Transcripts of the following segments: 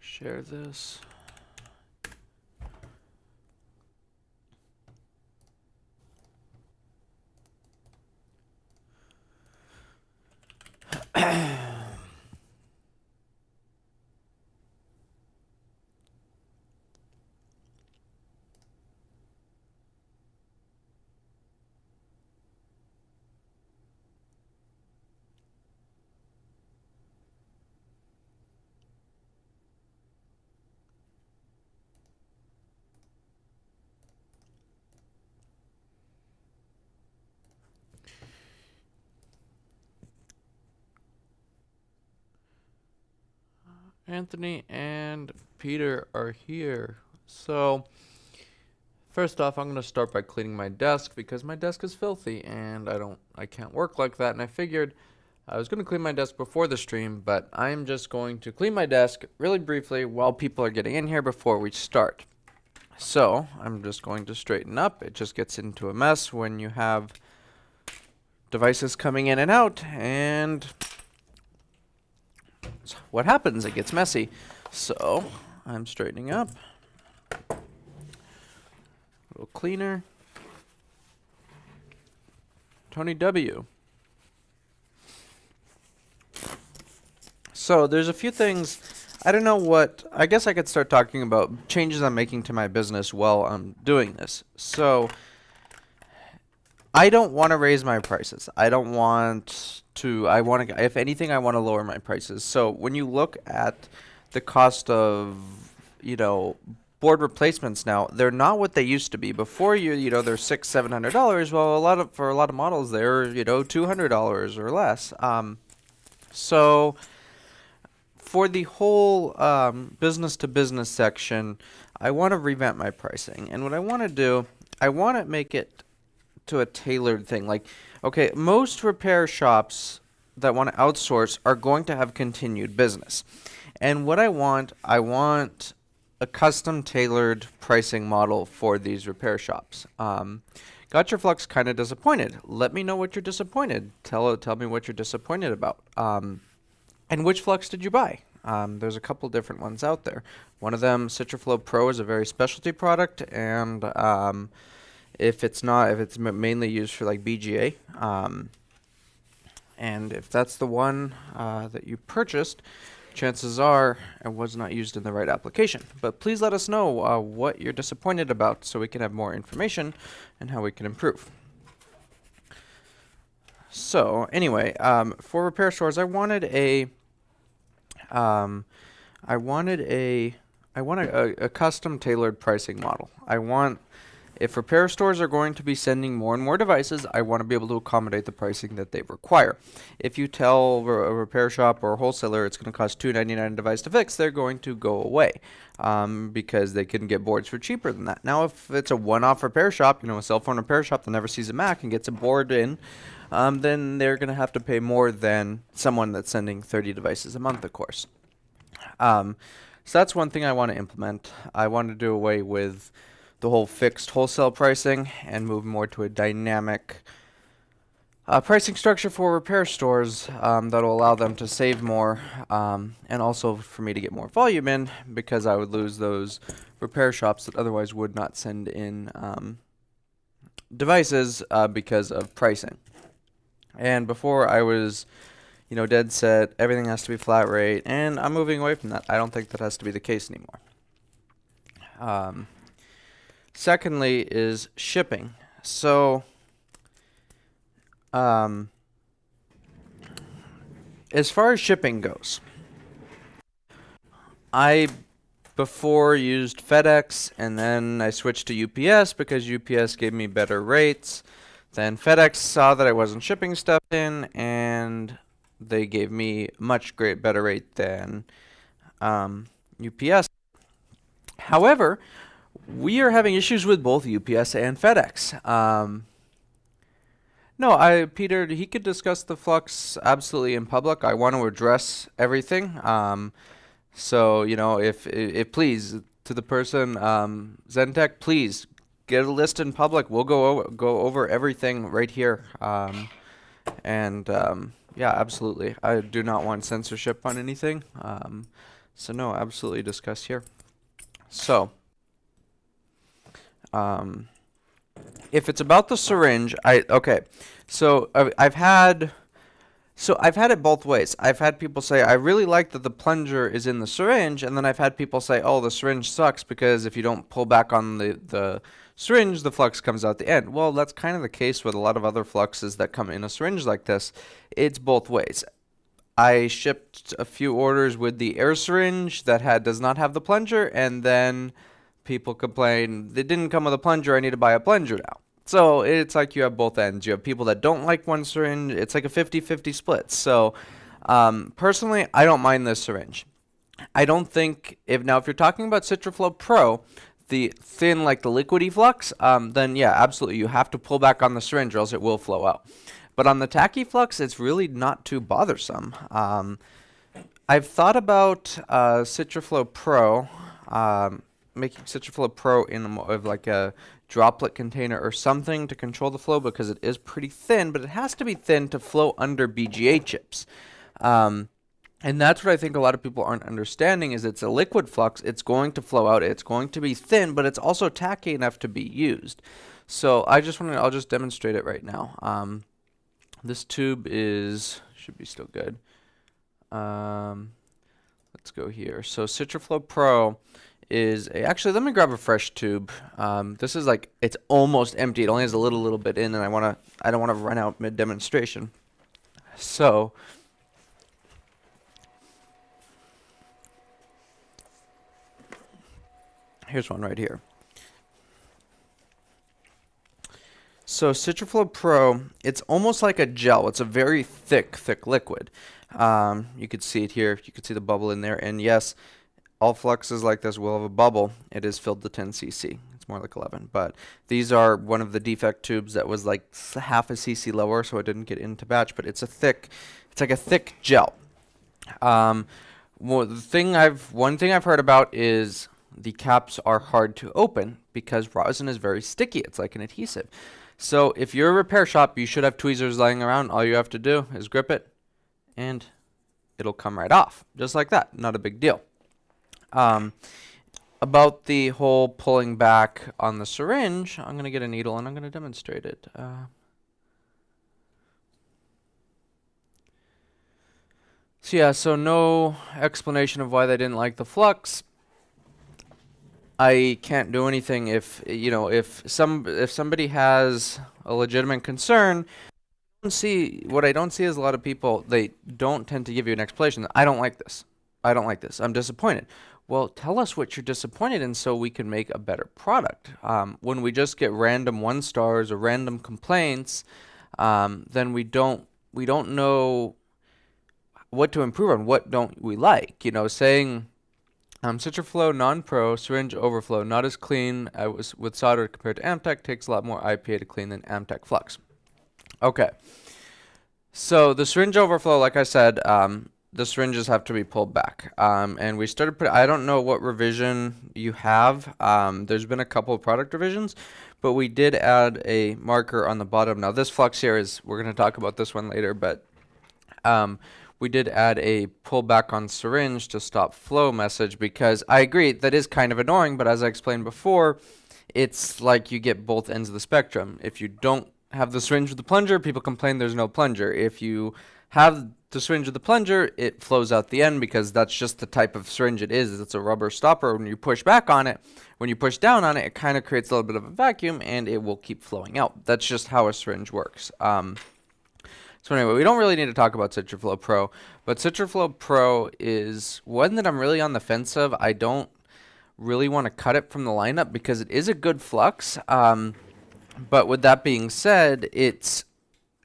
Share this. Anthony and Peter are here. So, first off, I'm going to start by cleaning my desk because my desk is filthy and I can't work like that. And I figured I was going to clean my desk before the stream, but I'm just going to clean my desk really briefly while people are getting in here before we start. So, I'm just going to straighten up. It just gets into a mess when you have devices coming in and out, and what happens? It gets messy. So, I'm straightening up. A little cleaner. Tony W. So, there's a few things. I don't know what. I guess I could start talking about changes I'm making to my business while I'm doing this. So, I don't want to raise my prices. I don't want to. If anything, I want to lower my prices. So when you look at the cost of, board replacements now, they're not what they used to be. Before they're $600-700. Well, for a lot of models, they're $200 or less. So for the whole business to business section, I want to revamp my pricing, and what I want to do, I want to make it to a tailored thing. Like, okay, most repair shops that want to outsource are going to have continued business. And what I want a custom tailored pricing model for these repair shops. Got your Flux kind of disappointed. Let me know what you're disappointed. Tell me what you're disappointed about. And which Flux did you buy? There's a couple different ones out there. One of them, Citroflow Pro, is a very specialty product, and if it's mainly used for like BGA, and if that's the one that you purchased, chances are it was not used in the right application. But please let us know what you're disappointed about so we can have more information and how we can improve. So anyway, for repair stores, I wanted a custom tailored pricing model. If repair stores are going to be sending more and more devices, I want to be able to accommodate the pricing that they require. If you tell a repair shop or a wholesaler it's going to cost $2.99 a device to fix, they're going to go away because they can get boards for cheaper than that. Now, if it's a one-off repair shop, a cell phone repair shop that never sees a Mac and gets a board in, then they're going to have to pay more than someone that's sending 30 devices a month, of course. So that's one thing I want to implement. I want to do away with the whole fixed wholesale pricing and move more to a dynamic pricing structure for repair stores that will allow them to save more and also for me to get more volume in, because I would lose those repair shops that otherwise would not send in devices because of pricing. And before I was dead set, everything has to be flat rate, and I'm moving away from that. I don't think that has to be the case anymore. Secondly is shipping. So, as far as shipping goes, I before used FedEx, and then I switched to UPS because UPS gave me better rates. Then FedEx saw that I wasn't shipping stuff in, and they gave me much better rate than UPS. However, we are having issues with both UPS and FedEx. Peter, he could discuss the Flux absolutely in public. I want to address everything. So, if please, to the person, Zentech, please get a list in public. We'll go over everything right here. Yeah, absolutely. I do not want censorship on anything. So no, absolutely discuss here. So, if it's about the syringe, okay. So I've had it both ways. I've had people say, I really like that the plunger is in the syringe, and then I've had people say, oh, the syringe sucks because if you don't pull back on the syringe, the flux comes out the end. Well, that's kind of the case with a lot of other fluxes that come in a syringe like this. It's both ways. I shipped a few orders with the air syringe that does not have the plunger, and then people complain, they didn't come with a plunger, I need to buy a plunger now. So it's like you have both ends. You have people that don't like one syringe. It's like a 50-50 split. So personally, I don't mind this syringe. I don't think, if you're talking about Citroflow Pro, the thin, like the liquidy flux, then yeah, absolutely, you have to pull back on the syringe or else it will flow out. But on the tacky flux, it's really not too bothersome. I've thought about Citroflow Pro, making Citroflow Pro in like a droplet container or something to control the flow, because it is pretty thin, but it has to be thin to flow under BGA chips. And that's what I think a lot of people aren't understanding, is it's a liquid flux. It's going to flow out. It's going to be thin, but it's also tacky enough to be used. So I'll just demonstrate it right now. This tube should be still good. Let's go here. So Citroflow Pro is actually, let me grab a fresh tube. This is like, it's almost empty. It only has a little bit in, and I don't want to run out mid demonstration. So here's one right here. So Citroflow Pro, it's almost like a gel. It's a very thick liquid. You could see it here. You could see the bubble in there. And yes, all fluxes like this will have a bubble. It is filled to 10 cc. It's more like 11. But these are one of the defect tubes that was like half a cc lower, so it didn't get into batch. But it's like a thick gel. One thing I've heard about is the caps are hard to open because rosin is very sticky. It's like an adhesive. So if you're a repair shop, you should have tweezers lying around. All you have to do is grip it, and it'll come right off. Just like that. Not a big deal. About the whole pulling back on the syringe, I'm going to get a needle and I'm going to demonstrate it. So yeah, so no explanation of why they didn't like the flux. I can't do anything if somebody has a legitimate concern. What I don't see is a lot of people, they don't tend to give you an explanation. I don't like this. I don't like this. I'm disappointed. Well, tell us what you're disappointed in so we can make a better product. When we just get random 1 stars or random complaints, then we don't know what to improve on. What don't we like? Saying Citroflow non-pro syringe overflow not as clean with solder compared to Amtech, takes a lot more IPA to clean than Amtech Flux. Okay, so the syringe overflow, like I said, the syringes have to be pulled back. And we started I don't know what revision you have. There's been a couple of product revisions, but we did add a marker on the bottom. Now this flux here we're going to talk about this one later, but we did add a pull back on syringe to stop flow message, because I agree that is kind of annoying, but as I explained before, it's like you get both ends of the spectrum. If you don't have the syringe with the plunger, people complain there's no plunger. If you have the syringe with the plunger, it flows out the end because that's just the type of syringe it is. It's a rubber stopper. When you push back on it, when you push down on it, it kind of creates a little bit of a vacuum and it will keep flowing out. That's just how a syringe works. So anyway, we don't really need to talk about Citroflow Pro, but Citroflow Pro is one that I'm really on the fence of. I don't really want to cut it from the lineup because it is a good flux. But with that being said, it's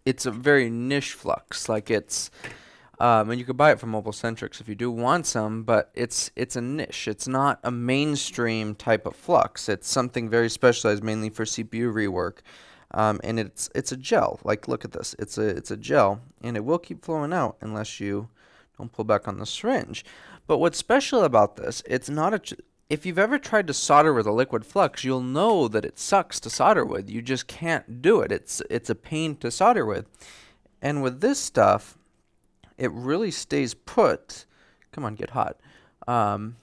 a very niche flux. Like and you could buy it from Mobile Centrics if you do want some, but it's a niche. It's not a mainstream type of flux. It's something very specialized, mainly for CPU rework. And it's a gel. Like, look at this. It's a gel, and it will keep flowing out unless you don't pull back on the syringe. But what's special about this, it's not if you've ever tried to solder with a liquid flux, you'll know that it sucks to solder with. You just can't do it. It's a pain to solder with. And with this stuff, it really stays put. Come on, get hot. it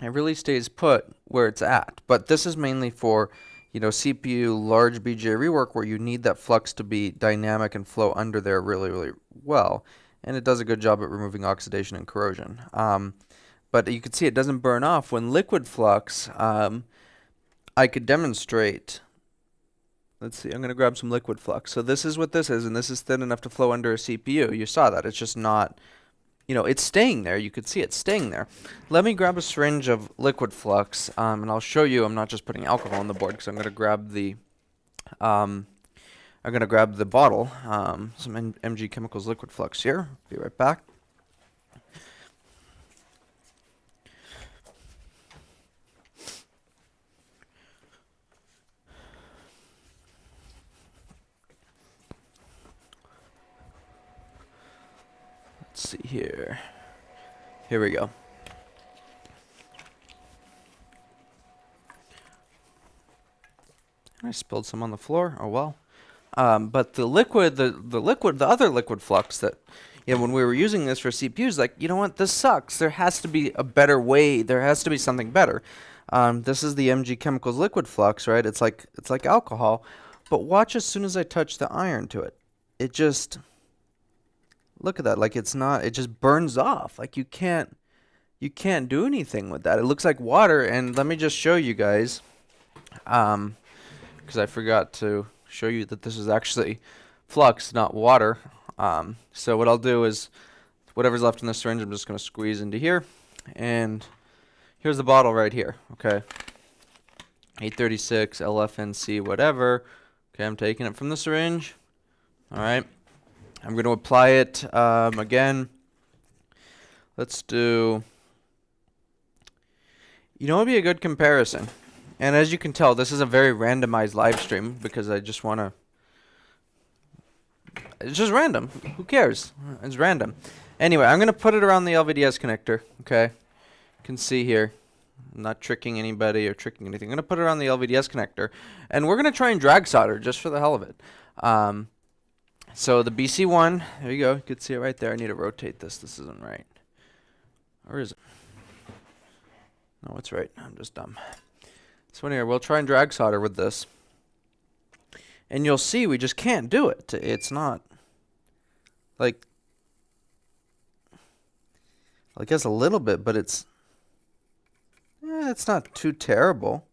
really stays put where it's at. But this is mainly for, you know, CPU large BGA rework where you need that flux to be dynamic and flow under there really, really well. And it does a good job at removing oxidation and corrosion. But you can see it doesn't burn off. When liquid flux, I could demonstrate. Let's see, I'm going to grab some liquid flux. So this is what this is, and this is thin enough to flow under a CPU. You saw that. It's just not, you know, it's staying there. You could see it staying there. Let me grab a syringe of liquid flux, and I'll show you. I'm not just putting alcohol on the board because I'm going to grab the bottle, some MG Chemicals liquid flux here. Be right back. Let's see here. Here we go. I spilled some on the floor. Oh well. But the other liquid flux that, you know, when we were using this for CPUs, like, you know what, this sucks. There has to be a better way. There has to be something better. This is the MG Chemicals liquid flux, right? It's like alcohol. But watch as soon as I touch the iron to it. It just, look at that. Like, it's not, it just burns off. Like, you can't do anything with that. It looks like water. And let me just show you guys, because I forgot to show you that this is actually flux, not water. So what I'll do is, whatever's left in the syringe, I'm just going to squeeze into here. And here's the bottle right here, okay? 836, LFNC, whatever. Okay, I'm taking it from the syringe. All right. I'm going to apply it again. Let's do, you know what would be a good comparison? And as you can tell, this is a very randomized live stream because I just want to, it's just random. Who cares? It's random. Anyway, I'm going to put it around the LVDS connector, okay? You can see here. I'm not tricking anybody or tricking anything. I'm going to put it around the LVDS connector. And we're going to try and drag solder just for the hell of it. So the BC1, there you go. You can see it right there. I need to rotate this. This isn't right. Or is it? No, it's right. I'm just dumb. So anyway, we'll try and drag solder with this. And you'll see we just can't do it. It's not like, I guess a little bit, but it's not too terrible.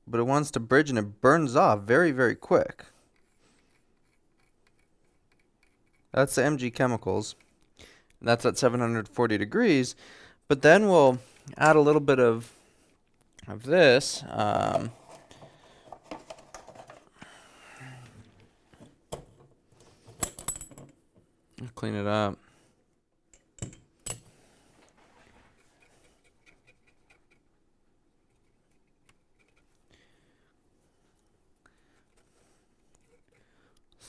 But it wants to bridge and it burns off very, very quick. That's the MG Chemicals. That's at 740 degrees. But then we'll add a little bit of this. Clean it up.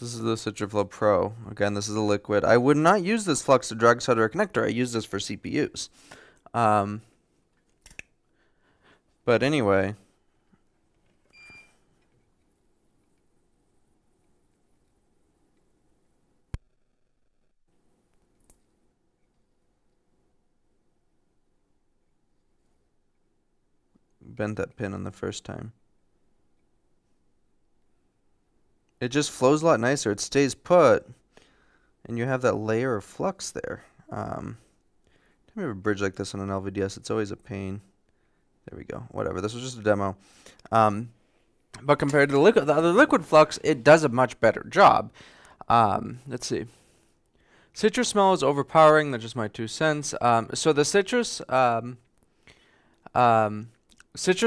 This is the Citroflow Pro. Again, this is a liquid. I would not use this flux to drag solder a connector. I use this for CPUs. But anyway. Bent that pin on the first time. It just flows a lot nicer. It stays put, and you have that layer of flux there. Time to have a bridge like this on an LVDS. It's always a pain. There we go. Whatever. This was just a demo. But compared to the other liquid flux, it does a much better job. Let's see. Citrus smell is overpowering. That's just my 2 cents. So the citrus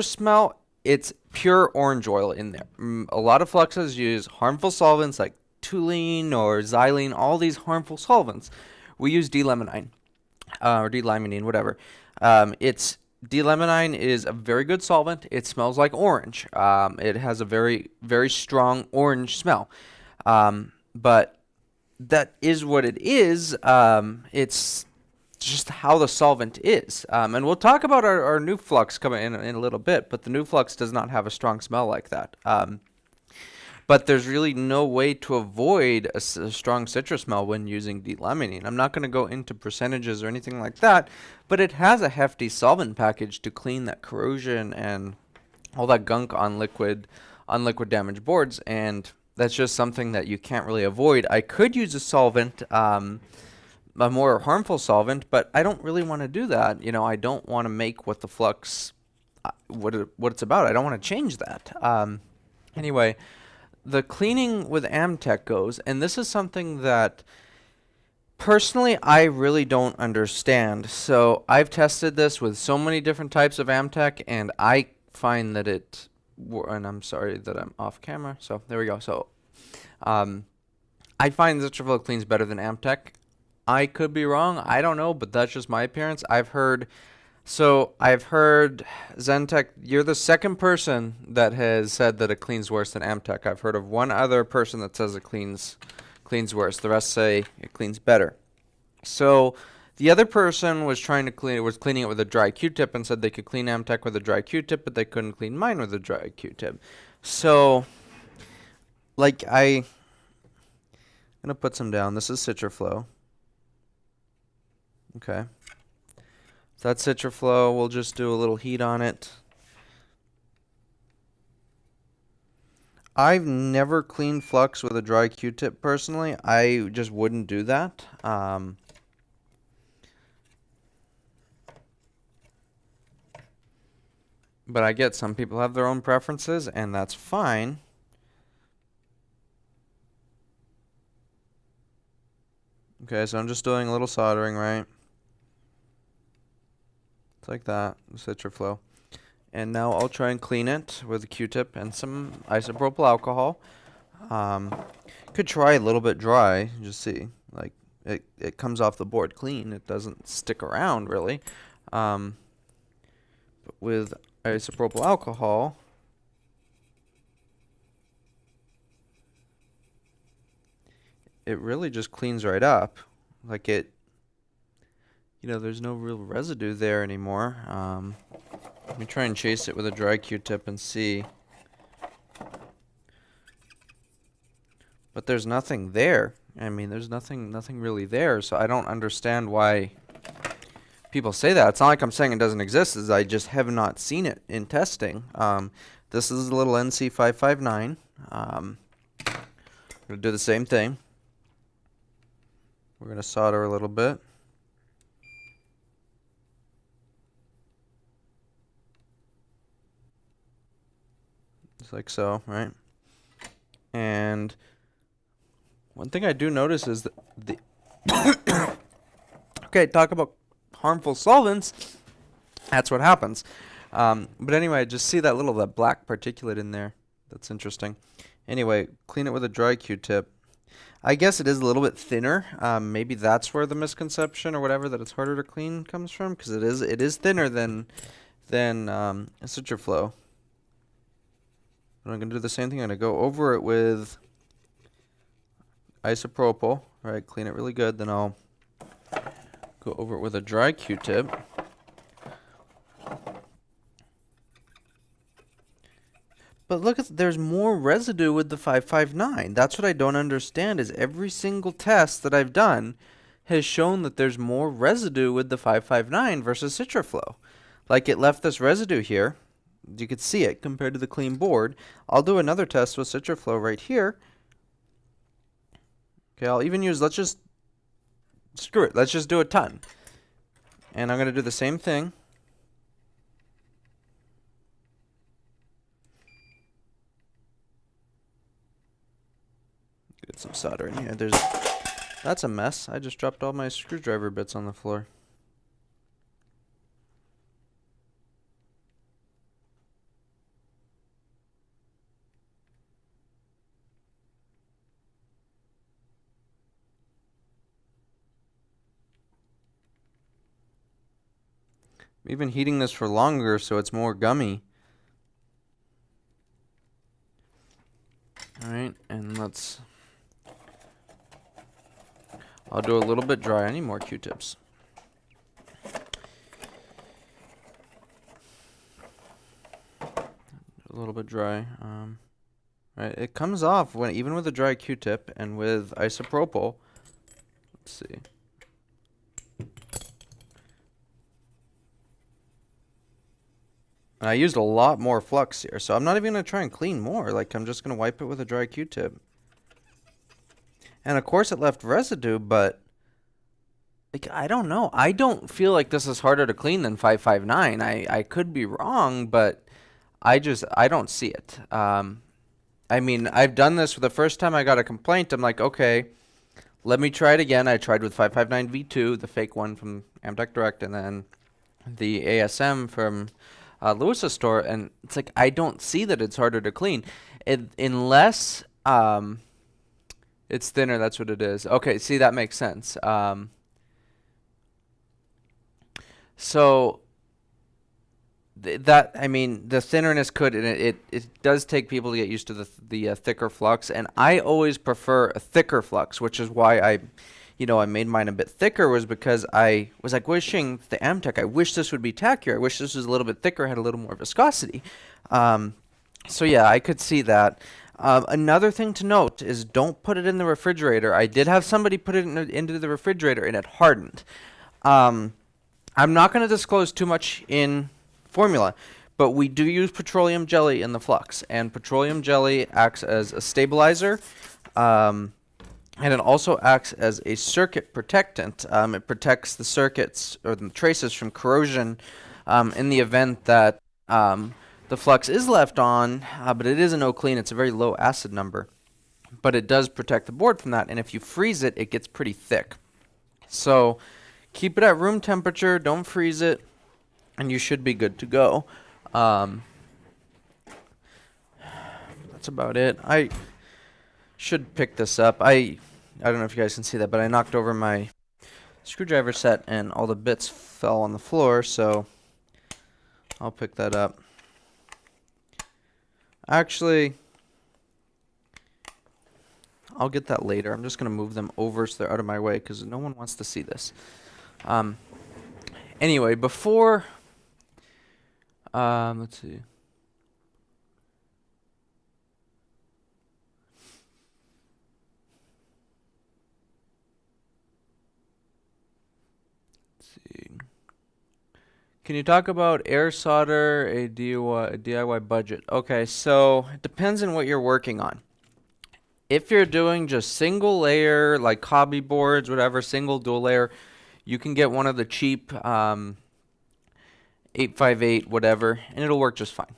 smell, it's pure orange oil in there. A lot of fluxes use harmful solvents like toluene or xylene, all these harmful solvents. We use D-limonene or D-limonene, whatever. D-limonene is a very good solvent. It smells like orange. It has a very, very strong orange smell. But that is what it is. It's just how the solvent is. And we'll talk about our new flux coming in a little bit, but the new flux does not have a strong smell like that. But there's really no way to avoid a strong citrus smell when using delaminating. I'm not going to go into percentages or anything like that, but it has a hefty solvent package to clean that corrosion and all that gunk on liquid damaged boards, and that's just something that you can't really avoid. I could use a solvent, a more harmful solvent, but I don't really want to do that. You know, I don't want to make what the Flux, what it's about. I don't want to change that. Anyway, the cleaning with Amtech goes, and this is something that personally I really don't understand. So I've tested this with so many different types of Amtech, and I find that and I'm sorry that I'm off camera. So there we go. So I find Citroflow cleans better than Amtech. I could be wrong. I don't know, but that's just my appearance. I've heard Zentech, you're the second person that has said that it cleans worse than Amtech. I've heard of one other person that says it cleans worse. The rest say it cleans better. So the other person was cleaning it with a dry Q-tip and said they could clean Amtech with a dry Q-tip, but they couldn't clean mine with a dry Q-tip. So, like, I'm gonna put some down. This is Citroflow. Okay. So that's Citroflow. We'll just do a little heat on it. I've never cleaned Flux with a dry Q-tip personally. I just wouldn't do that. But I get some people have their own preferences, and that's fine. Okay, so I'm just doing a little soldering, right? It's like that, Citroflow. And now I'll try and clean it with a Q-tip and some isopropyl alcohol. Could try a little bit dry, just see. Like, it comes off the board clean. It doesn't stick around, really. But with isopropyl alcohol, it really just cleans right up. Like it, you know, there's no real residue there anymore. Let me try and chase it with a dry Q-tip and see. But there's nothing there. I mean, there's nothing really there, so I don't understand why people say that. It's not like I'm saying it doesn't exist, is I just have not seen it in testing. This is a little NC559. I'm going to do the same thing. We're going to solder a little bit. Just like so, right? And one thing I do notice is that okay, talk about harmful solvents. That's what happens. But anyway, just see that black particulate in there. That's interesting. Anyway, clean it with a dry Q-tip. I guess it is a little bit thinner. Maybe that's where the misconception or whatever that it's harder to clean comes from, because it is thinner than Citroflow. And I'm going to do the same thing. I'm going to go over it with isopropyl, right? Clean it really good. Then I'll go over it with a dry Q-tip. But look, there's more residue with the 559. That's what I don't understand, is every single test that I've done has shown that there's more residue with the 559 versus Citroflow. Like, it left this residue here. You could see it compared to the clean board. I'll do another test with Citroflow right here. Okay, I'll even use, screw it, let's just do a ton. And I'm going to do the same thing. Get some solder in here. That's a mess. I just dropped all my screwdriver bits on the floor. I'm even heating this for longer so it's more gummy. Alright, and I'll do a little bit dry. I need more Q-tips. A little bit dry. right? It comes off when even with a dry Q-tip and with isopropyl. Let's see. And I used a lot more flux here, so I'm not even going to try and clean more. Like, I'm just going to wipe it with a dry Q-tip. And of course it left residue, but like, I don't know. I don't feel like this is harder to clean than 559. I could be wrong, but I don't see it. I mean, I've done this for the first time I got a complaint. I'm like, okay, let me try it again. I tried with 559 V2, the fake one from Amtech Direct, and then the ASM from Lewis's store, and it's like, I don't see that it's harder to clean. Unless it's thinner, that's what it is. Okay, see, that makes sense. So that, I mean, the thinnerness could, and it does take people to get used to the thicker flux, and I always prefer a thicker flux, which is why I made mine a bit thicker, was because I was like wishing the Amtech, I wish this would be tackier. I wish this was a little bit thicker, had a little more viscosity. So yeah, I could see that. Another thing to note is don't put it in the refrigerator. I did have somebody put it into the refrigerator and it hardened. I'm not going to disclose too much in formula, but we do use petroleum jelly in the flux, and petroleum jelly acts as a stabilizer, and it also acts as a circuit protectant. It protects the circuits or the traces from corrosion in the event that the flux is left on, but it is a no clean. It's a very low acid number, but it does protect the board from that, and if you freeze it, it gets pretty thick. So keep it at room temperature, don't freeze it, and you should be good to go. That's about it. I should pick this up. I don't know if you guys can see that, but I knocked over my screwdriver set and all the bits fell on the floor, so I'll pick that up. Actually, I'll get that later. I'm just going to move them over so they're out of my way because no one wants to see this. Anyway, before, let's see. Can you talk about air solder, a DIY budget? Okay, so it depends on what you're working on. If you're doing just single layer, like hobby boards, whatever, single dual layer, you can get one of the cheap 858, whatever, and it'll work just fine.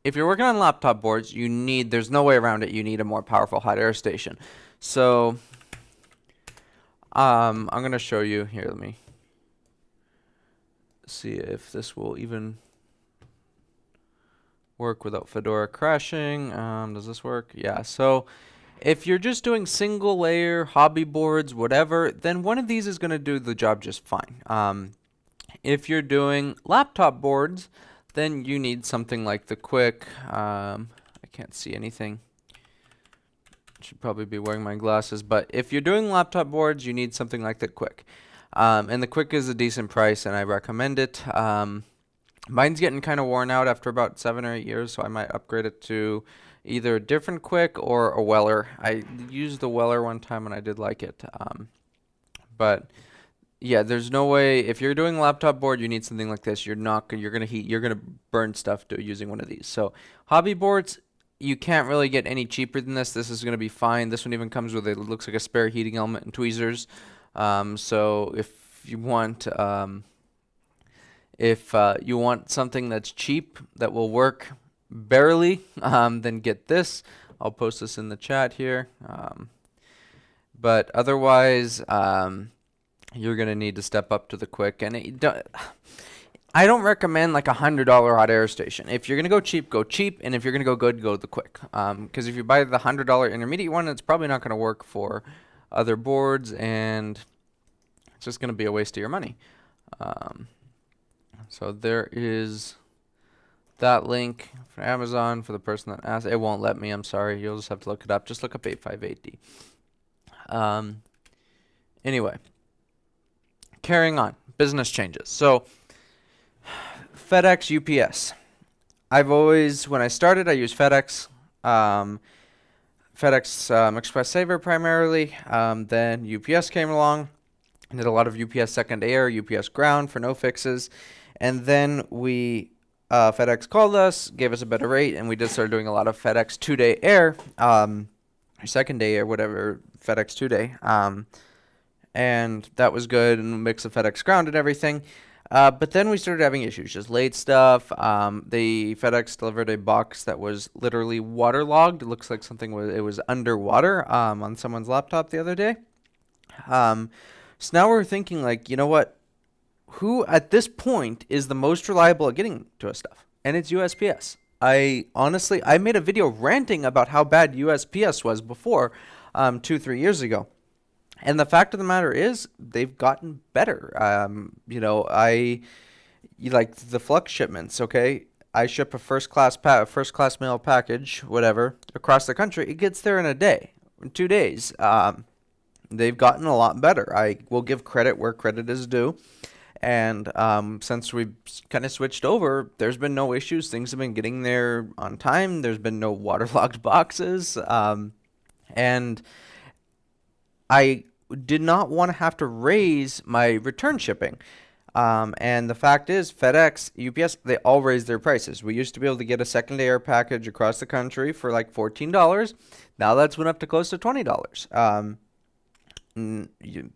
If you're working on laptop boards, there's no way around it, you need a more powerful hot air station. So, I'm going to show you here, let me see if this will even work without Fedora crashing. Does this work? Yeah, so if you're just doing single layer, hobby boards, whatever, then one of these is going to do the job just fine. If you're doing laptop boards, then you need something like the Quick. I can't see anything. Should probably be wearing my glasses, but if you're doing laptop boards, you need something like the Quick. And the Quick is a decent price, and I recommend it. Mine's getting kind of worn out after about 7 or 8 years, so I might upgrade it to either a different Quick or a Weller. I used the Weller one time and I did like it. But yeah, there's no way, if you're doing a laptop board, you need something like this. You're gonna burn stuff using one of these. So hobby boards, you can't really get any cheaper than this. This is gonna be fine. This one even comes with it looks like a spare heating element and tweezers. So if you want something that's cheap that will work barely, then get this. I'll post this in the chat here. But otherwise, you're gonna need to step up to the Quick, and I don't recommend like $100 hot air station. If you're gonna go cheap, and if you're gonna go good, go the Quick. Because if you buy the $100 intermediate one, it's probably not gonna work for other boards, and it's just gonna be a waste of your money. So there is that link for Amazon for the person that asked. It won't let me, I'm sorry. You'll just have to look it up. Just look up 858D. Anyway, carrying on. Business changes. So FedEx, UPS. When I started, I used FedEx. FedEx Express Saver primarily. Then UPS came along and did a lot of UPS second air, UPS ground for no fixes. And then FedEx called us, gave us a better rate, and we just started doing a lot of FedEx 2-day air, or second day air, whatever, FedEx 2-day. And that was good, and a mix of FedEx ground and everything. But then we started having issues, just late stuff. The FedEx delivered a box that was literally waterlogged. It looks like it was underwater on someone's laptop the other day. So now we're thinking, like, you know what? Who at this point is the most reliable at getting to us stuff? And it's USPS. I made a video ranting about how bad USPS was before, 2-3 years ago. And the fact of the matter is, they've gotten better. You like the Flux shipments, okay? I ship a first class mail package, whatever, across the country. It gets there in a day, in 2 days. They've gotten a lot better. I will give credit where credit is due. And since we've kind of switched over, there's been no issues. Things have been getting there on time. There's been no waterlogged boxes. And I did not want to have to raise my return shipping. And the fact is, FedEx, UPS, they all raised their prices. We used to be able to get a second air package across the country for like $14. Now that's went up to close to $20.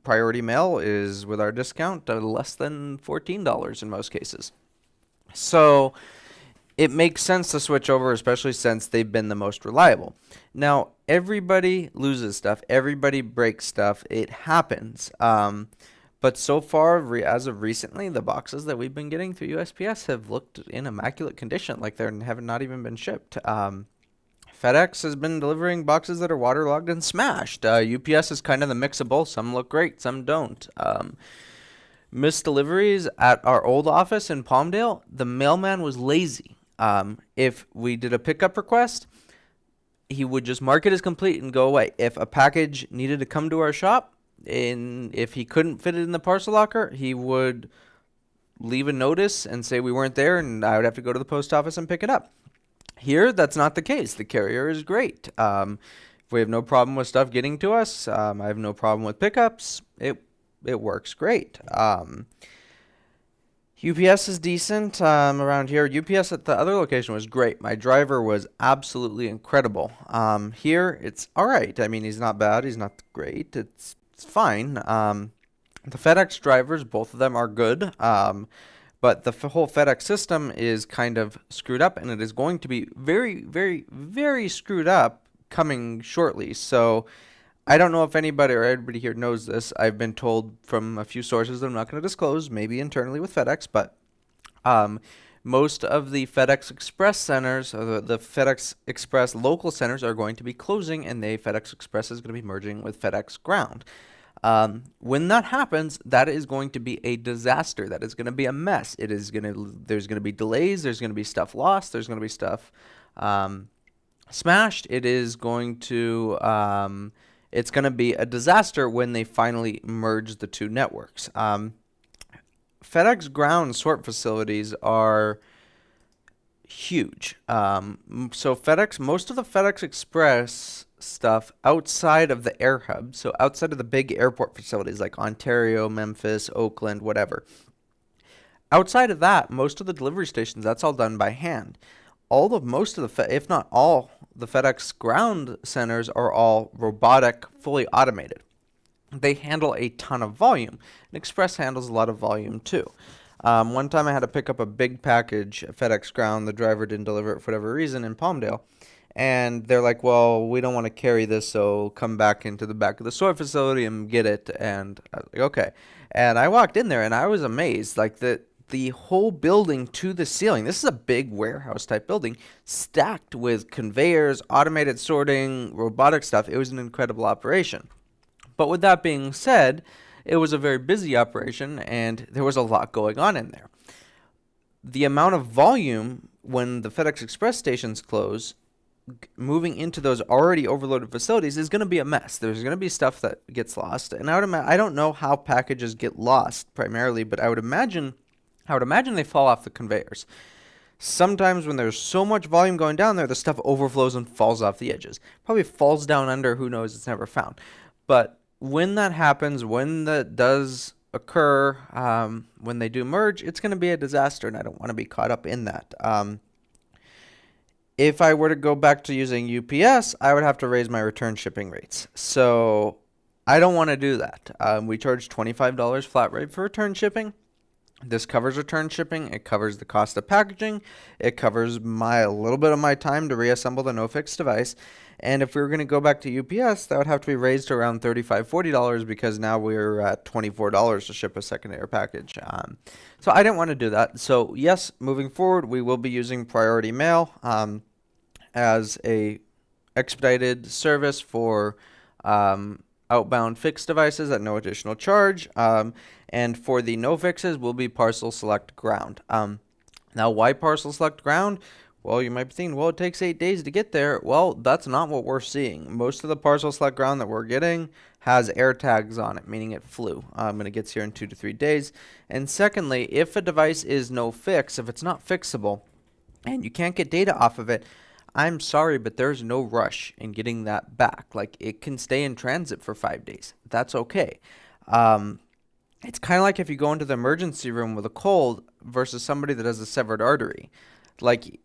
Priority mail is, with our discount, less than $14 in most cases. So it makes sense to switch over, especially since they've been the most reliable. Now, everybody loses stuff. Everybody breaks stuff. It happens. But so far, as of recently, the boxes that we've been getting through USPS have looked in immaculate condition, like they have not even been shipped. FedEx has been delivering boxes that are waterlogged and smashed. UPS is kind of the mix of both. Some look great, some don't. Missed deliveries at our old office in Palmdale, the mailman was lazy. If we did a pickup request, he would just mark it as complete and go away. If a package needed to come to our shop, and if he couldn't fit it in the parcel locker, he would leave a notice and say we weren't there, and I would have to go to the post office and pick it up. Here, that's not the case. The carrier is great. If we have no problem with stuff getting to us, I have no problem with pickups. It works great. UPS is decent around here. UPS at the other location was great. My driver was absolutely incredible. Here, it's all right. I mean, he's not bad. He's not great. It's fine. The FedEx drivers, both of them are good. But the whole FedEx system is kind of screwed up, and it is going to be very, very, very screwed up coming shortly. So I don't know if anybody or everybody here knows this. I've been told from a few sources that I'm not going to disclose, maybe internally with FedEx, but most of the FedEx Express centers, or the FedEx Express local centers, are going to be closing, and the FedEx Express is going to be merging with FedEx Ground. When that happens, that is going to be a disaster. That is going to be a mess. There's going to be delays. There's going to be stuff lost. There's going to be stuff smashed. It's going to be a disaster when they finally merge the two networks. FedEx Ground sort facilities are huge. So most of the FedEx Express stuff outside of the air hub, so outside of the big airport facilities like Ontario, Memphis, Oakland, whatever. Outside of that, most of the delivery stations, that's all done by hand. If not all, the FedEx Ground centers are all robotic, fully automated. They handle a ton of volume. And Express handles a lot of volume too. One time I had to pick up a big package at FedEx Ground. The driver didn't deliver it for whatever reason in Palmdale. And they're like, well, we don't want to carry this, so come back into the back of the sort facility and get it. And I was like, okay. And I walked in there, and I was amazed. Like, the whole building to the ceiling, this is a big warehouse-type building, stacked with conveyors, automated sorting, robotic stuff. It was an incredible operation. But with that being said, it was a very busy operation, and there was a lot going on in there. The amount of volume when the FedEx Express stations close, moving into those already overloaded facilities, is going to be a mess. There's going to be stuff that gets lost, and I don't know how packages get lost primarily, but I would imagine they fall off the conveyors. Sometimes when there's so much volume going down there, the stuff overflows and falls off the edges. Probably falls down under, who knows, it's never found. But when that happens, when that does occur, when they do merge, it's going to be a disaster, and I don't want to be caught up in that. If I were to go back to using UPS, I would have to raise my return shipping rates. So I don't want to do that. We charge $25 flat rate for return shipping. This covers return shipping. It covers the cost of packaging. It covers a little bit of my time to reassemble the no-fix device. And if we were going to go back to UPS, that would have to be raised to around $35, $40 because now we're at $24 to ship a secondary package. So I didn't want to do that. So yes, moving forward, we will be using priority mail as a expedited service for outbound fixed devices at no additional charge. And for the no fixes, will be parcel select ground. Now, why parcel select ground? Well, you might be thinking, well, it takes 8 days to get there. Well, that's not what we're seeing. Most of the parcel select ground that we're getting has air tags on it, meaning it flew. And it gets here in 2 to 3 days. And secondly, if a device is no fix, if it's not fixable, and you can't get data off of it, I'm sorry, but there's no rush in getting that back. Like, it can stay in transit for 5 days. That's okay. It's kind of like if you go into the emergency room with a cold versus somebody that has a severed artery. Like,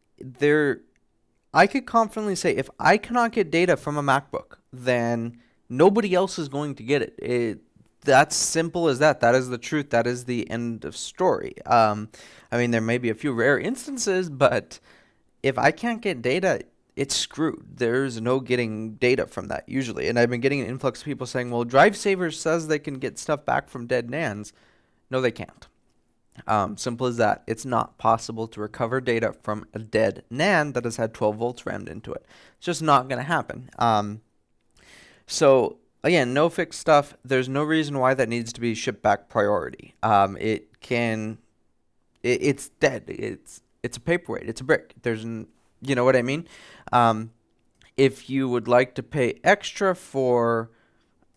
I could confidently say if I cannot get data from a MacBook, then nobody else is going to get it. That's simple as that. That is the truth. That is the end of story. I mean, there may be a few rare instances, but if I can't get data, it's screwed. There's no getting data from that usually. And I've been getting an influx of people saying, well, DriveSaver says they can get stuff back from dead NANDs. No, they can't. Simple as that. It's not possible to recover data from a dead NAND that has had 12 volts rammed into it. It's just not going to happen. So again, no fix stuff. There's no reason why that needs to be shipped back priority. It's dead. It's a paperweight. It's a brick. You know what I mean? If you would like to pay extra for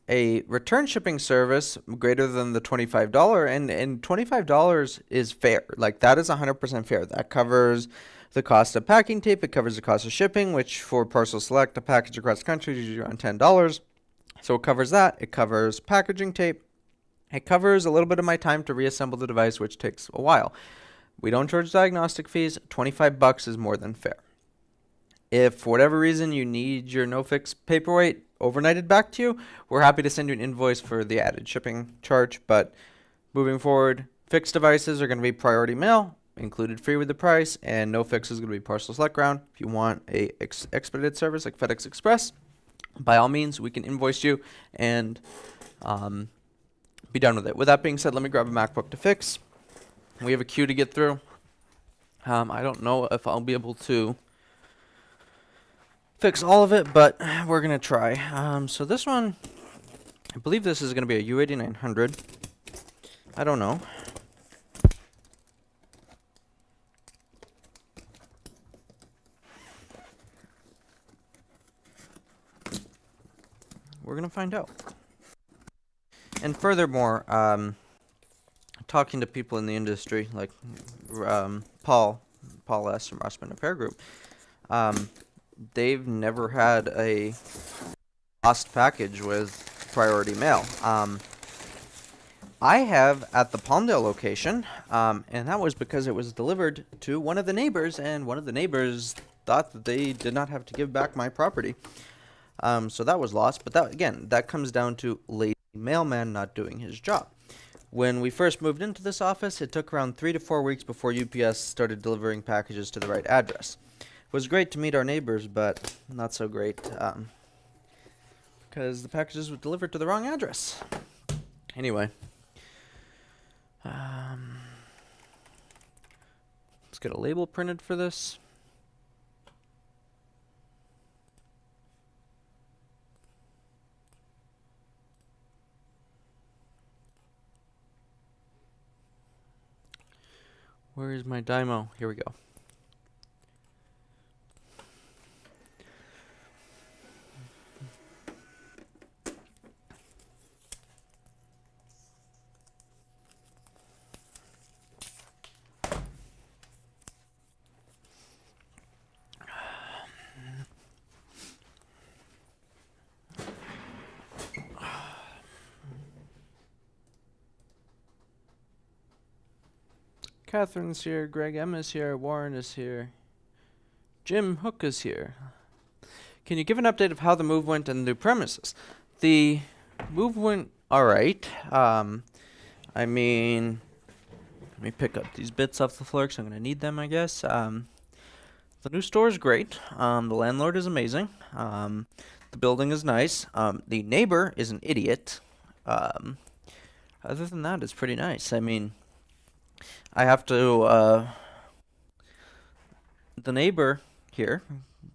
a return shipping service greater than the $25, and $25 is fair. Like, that is 100% fair. That covers the cost of packing tape. It covers the cost of shipping, which for parcel select, a package across the country is usually around $10. So it covers that. It covers packaging tape. It covers a little bit of my time to reassemble the device, which takes a while. We don't charge diagnostic fees. $25 is more than fair. If for whatever reason you need your no-fix paperweight overnighted back to you, we're happy to send you an invoice for the added shipping charge. But moving forward, fixed devices are going to be priority mail, included free with the price, and no-fix is going to be parcel select ground. If you want a expedited service like FedEx Express, by all means, we can invoice you and be done with it. With that being said, let me grab a MacBook to fix. We have a queue to get through. I don't know if I'll be able to fix all of it, but we're going to try. So this one, I believe this is going to be a U8900. I don't know. We're going to find out. And furthermore, talking to people in the industry, like Paul S. from Rossman Repair Group, they've never had a lost package with priority mail. I have at the Palmdale location, and that was because it was delivered to one of the neighbors, and one of the neighbors thought that they did not have to give back my property. So that was lost, but that comes down to lazy mailman not doing his job. When we first moved into this office, it took around 3 to 4 weeks before UPS started delivering packages to the right address. It was great to meet our neighbors, but not so great because the packages were delivered to the wrong address. Anyway, let's get a label printed for this. Where is my Dymo? Here we go. Catherine's here. Greg M is here. Warren is here. Jim Hook is here. Can you give an update of how the move went in the new premises? The move went alright. I mean, let me pick up these bits off the floor because I'm going to need them, I guess. The new store is great. The landlord is amazing. The building is nice. The neighbor is an idiot. Other than that, it's pretty nice. I mean, I have to, the neighbor here,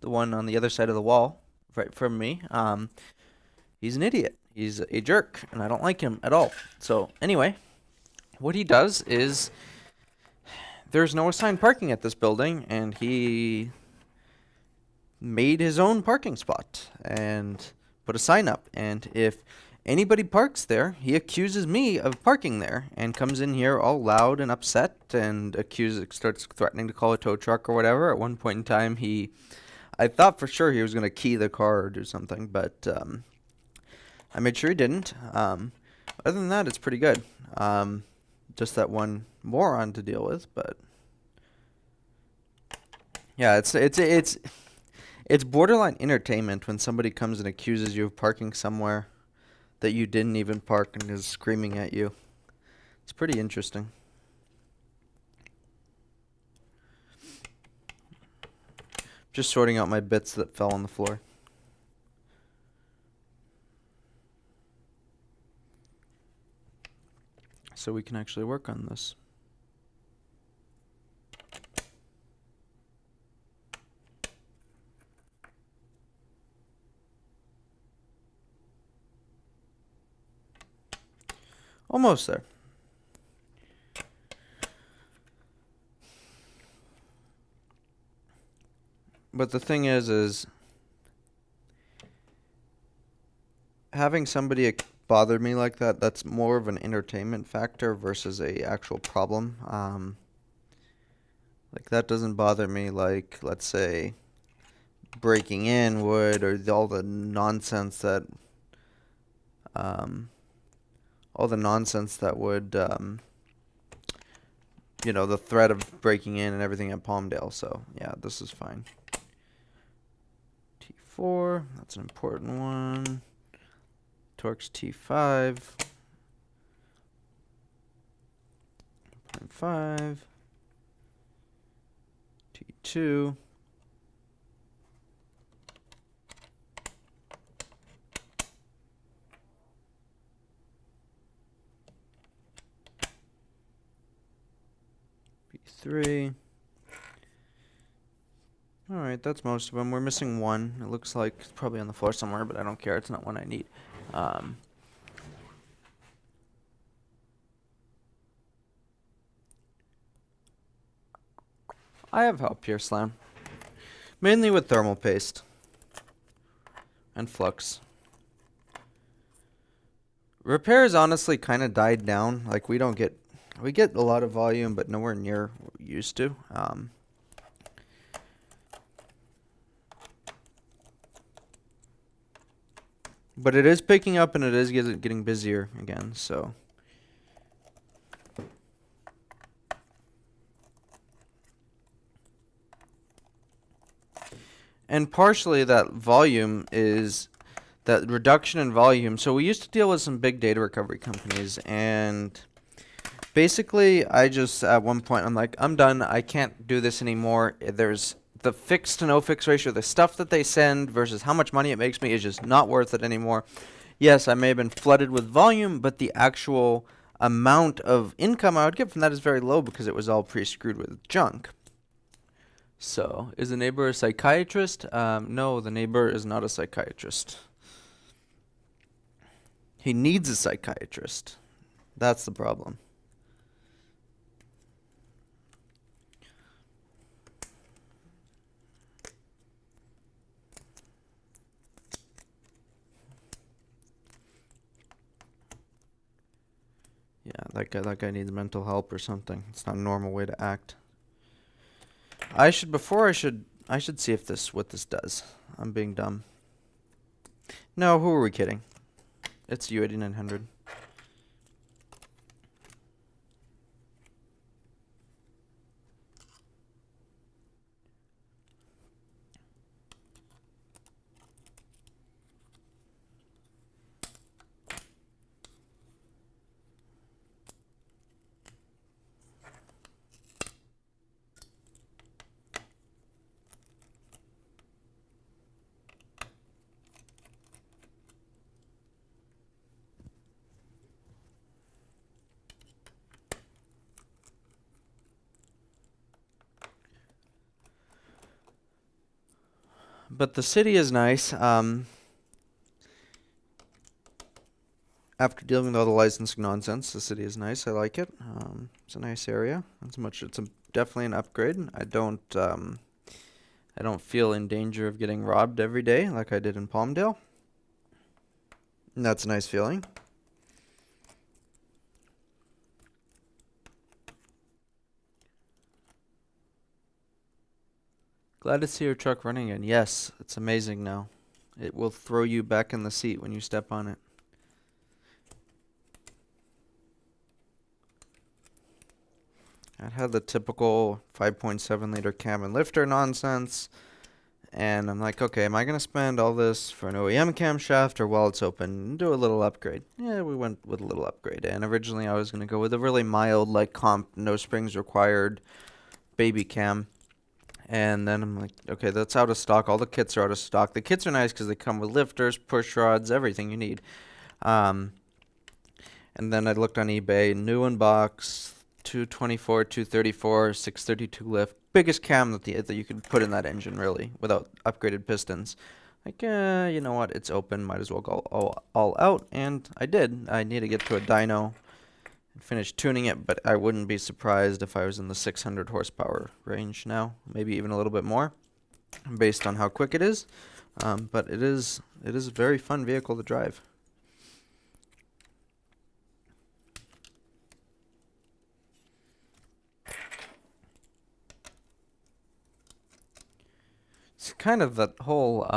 the one on the other side of the wall, right from me, he's an idiot. He's a jerk, and I don't like him at all. So, anyway, what he does is, there's no assigned parking at this building, and he made his own parking spot and put a sign up. And if anybody parks there, he accuses me of parking there and comes in here all loud and upset and starts threatening to call a tow truck or whatever. At one point in time, I thought for sure he was going to key the car or do something, but I made sure he didn't. Other than that, it's pretty good. Just that one moron to deal with, but yeah, it's borderline entertainment when somebody comes and accuses you of parking somewhere that you didn't even park and is screaming at you. It's pretty interesting. Just sorting out my bits that fell on the floor. So we can actually work on this. Almost there. But the thing is having somebody bother me like that, that's more of an entertainment factor versus a actual problem. Like that doesn't bother me like, let's say, breaking in would, or all the nonsense that would, you know, the threat of breaking in and everything at Palmdale. So, yeah, this is fine. T4, that's an important one. Torx T5. 0.5. T2. P3. Alright, that's most of them. We're missing one. It looks like it's probably on the floor somewhere, but I don't care. It's not one I need. I have help here, Slam. Mainly with thermal paste. And Flux. Repairs honestly kind of died down. Like, we get a lot of volume, but nowhere near what we used to. But it is picking up and it is getting busier again, so. And partially that volume is that reduction in volume. So we used to deal with some big data recovery companies, and basically I just, at one point, I'm like, I'm done. I can't do this anymore. There's the fix to no fix ratio, the stuff that they send versus how much money it makes me is just not worth it anymore. Yes, I may have been flooded with volume, but the actual amount of income I would get from that is very low because it was all pre-screwed with junk. So, is the neighbor a psychiatrist? No, the neighbor is not a psychiatrist. He needs a psychiatrist. That's the problem. Yeah, that guy needs mental help or something. It's not a normal way to act. I should see if what this does. I'm being dumb. No, who are we kidding? It's U8900. But the city is nice. After dealing with all the licensing nonsense, the city is nice. I like it. It's a nice area. It's definitely an upgrade. I don't feel in danger of getting robbed every day like I did in Palmdale. And that's a nice feeling. Glad to see your truck running again. Yes, it's amazing now. It will throw you back in the seat when you step on it. I had the typical 5.7 liter cam and lifter nonsense. And I'm like, okay, am I going to spend all this for an OEM camshaft or while it's open? Do a little upgrade. Yeah, we went with a little upgrade. And originally I was going to go with a really mild, like comp, no springs required baby cam. And then I'm like, okay, that's out of stock. All the kits are out of stock. The kits are nice because they come with lifters, push rods, everything you need. And then I looked on eBay, new in box, 224, 234, 632 lift. Biggest cam that you could put in that engine, really, without upgraded pistons. Like, you know what? It's open. Might as well go all out. And I did. I need to get to a dyno and finish tuning it, but I wouldn't be surprised if I was in the 600 horsepower range now. Maybe even a little bit more, based on how quick it is. But it is a very fun vehicle to drive. It's kind of that whole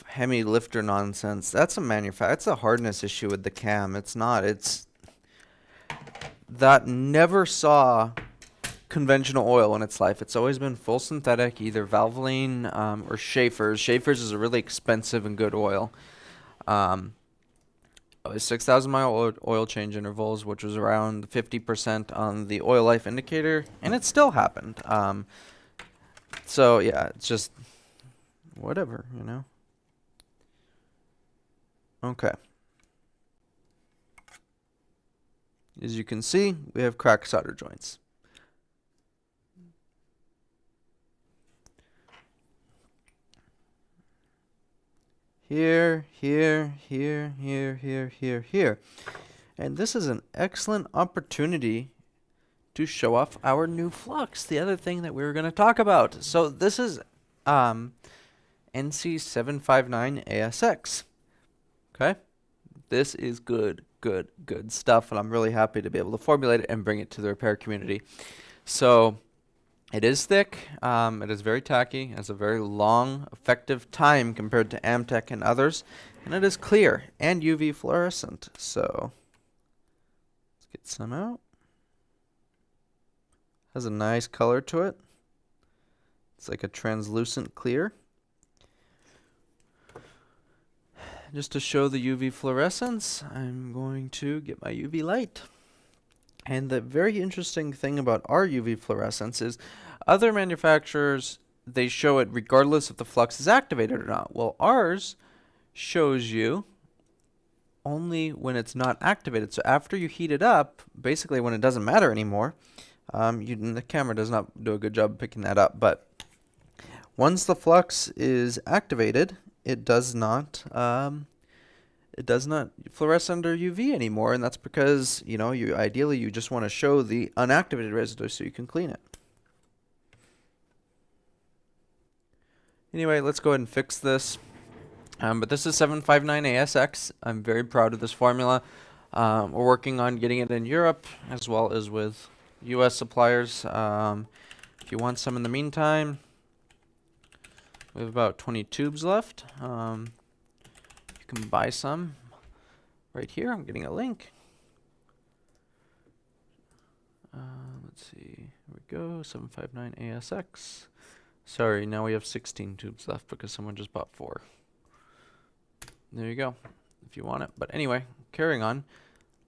Hemi lifter nonsense. That's a hardness issue with the cam. It's not. It's that never saw conventional oil in its life. It's always been full synthetic, either Valvoline or Schaefer's. Schaefer's is a really expensive and good oil. 6,000 mile oil change intervals, which was around 50% on the oil life indicator, and it still happened. So yeah, it's just whatever, you know. Okay. As you can see, we have cracked solder joints. Here, here, here, here, here, here, here. And this is an excellent opportunity to show off our new Flux, the other thing that we were going to talk about. So this is NC759 ASX. Okay? This is good stuff, and I'm really happy to be able to formulate it and bring it to the repair community. So it is thick, it is very tacky, it has a very long effective time compared to Amtech and others, and it is clear and UV fluorescent. So let's get some out. Has a nice color to it. It's like a translucent clear. Just to show the UV fluorescence, I'm going to get my UV light. And the very interesting thing about our UV fluorescence is other manufacturers, they show it regardless if the flux is activated or not. Well, ours shows you only when it's not activated. So after you heat it up, basically when it doesn't matter anymore, the camera does not do a good job picking that up. But once the flux is activated, it does not fluoresce under UV anymore, and that's because ideally you just want to show the unactivated residue so you can clean it. Anyway, let's go ahead and fix this. But this is 759 ASX. I'm very proud of this formula. We're working on getting it in Europe as well as with US suppliers. If you want some in the meantime, we have about 20 tubes left. You can buy some right here. I'm getting a link. Let's see. Here we go. 759 ASX. Sorry, now we have 16 tubes left because someone just bought 4. There you go, if you want it. But anyway, carrying on.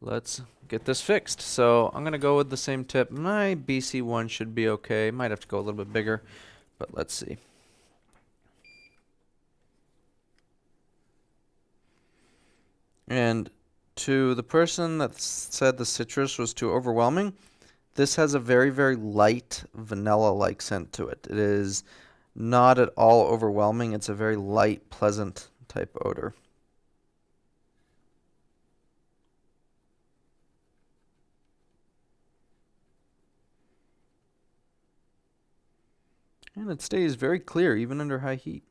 Let's get this fixed. So I'm going to go with the same tip. My BC1 should be okay. Might have to go a little bit bigger, but let's see. And to the person that said the citrus was too overwhelming, this has a very, very light vanilla-like scent to it. It is not at all overwhelming. It's a very light, pleasant type odor. And it stays very clear even under high heat.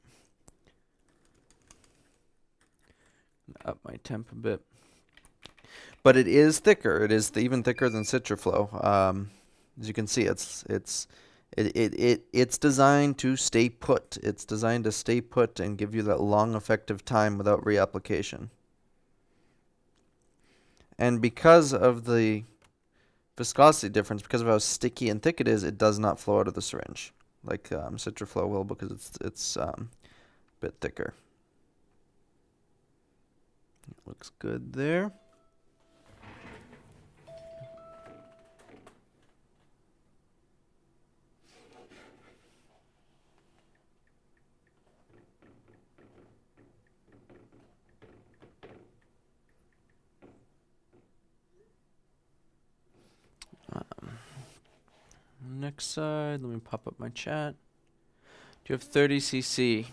Up my temp a bit. But it is thicker. It is even thicker than Citroflow. As you can see, it's designed to stay put. It's designed to stay put and give you that long effective time without reapplication. And because of the viscosity difference, because of how sticky and thick it is, it does not flow out of the syringe like Citroflow will, because it's a bit thicker. It looks good there. Next side, let me pop up my chat. Do you have 30cc?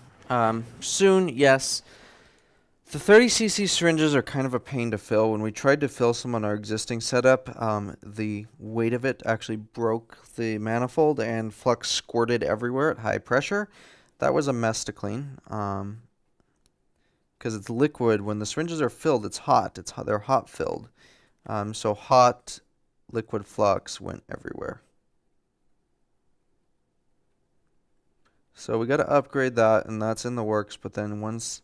Soon, yes. The 30cc syringes are kind of a pain to fill. When we tried to fill some on our existing setup, the weight of it actually broke the manifold and flux squirted everywhere at high pressure. That was a mess to clean. Because it's liquid. When the syringes are filled, it's hot. They're hot filled. So hot liquid flux went everywhere. So we got to upgrade that, and that's in the works. But then once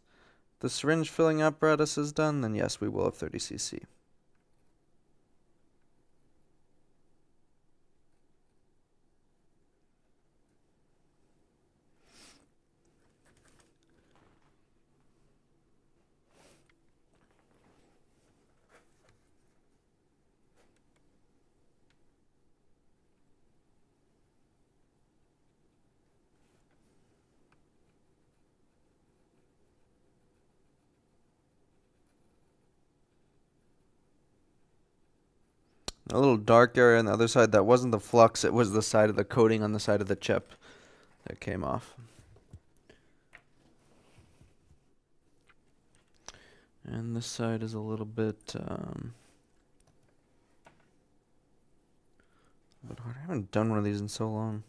the syringe filling apparatus is done, then yes, we will have 30cc. A little dark area on the other side, that wasn't the flux, it was the side of the coating on the side of the chip that came off. And this side is a little bit hard. I haven't done one of these in so long.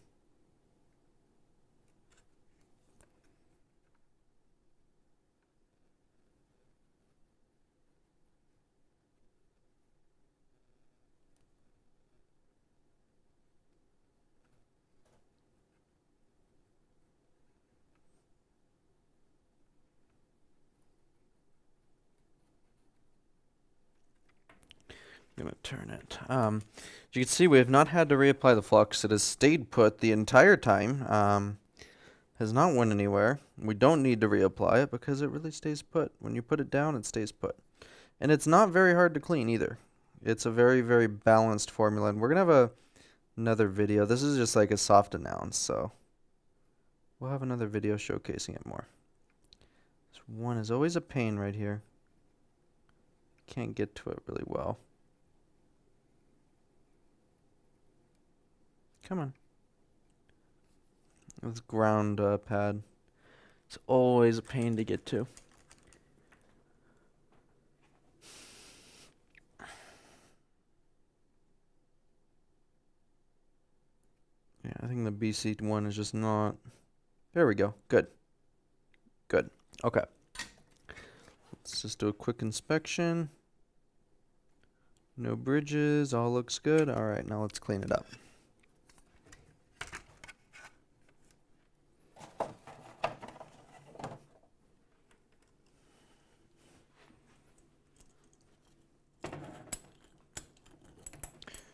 I'm going to turn it. As you can see, we have not had to reapply the flux. It has stayed put the entire time. Has not went anywhere. We don't need to reapply it because it really stays put. When you put it down, it stays put. And it's not very hard to clean either. It's a very, very balanced formula. And we're going to have another video. This is just like a soft announce, so we'll have another video showcasing it more. This one is always a pain right here. Can't get to it really well. Come on. This ground pad. It's always a pain to get to. Yeah, I think the BC one is just not. There we go. Good. Good. Okay. Let's just do a quick inspection. No bridges. All looks good. All right, now let's clean it up.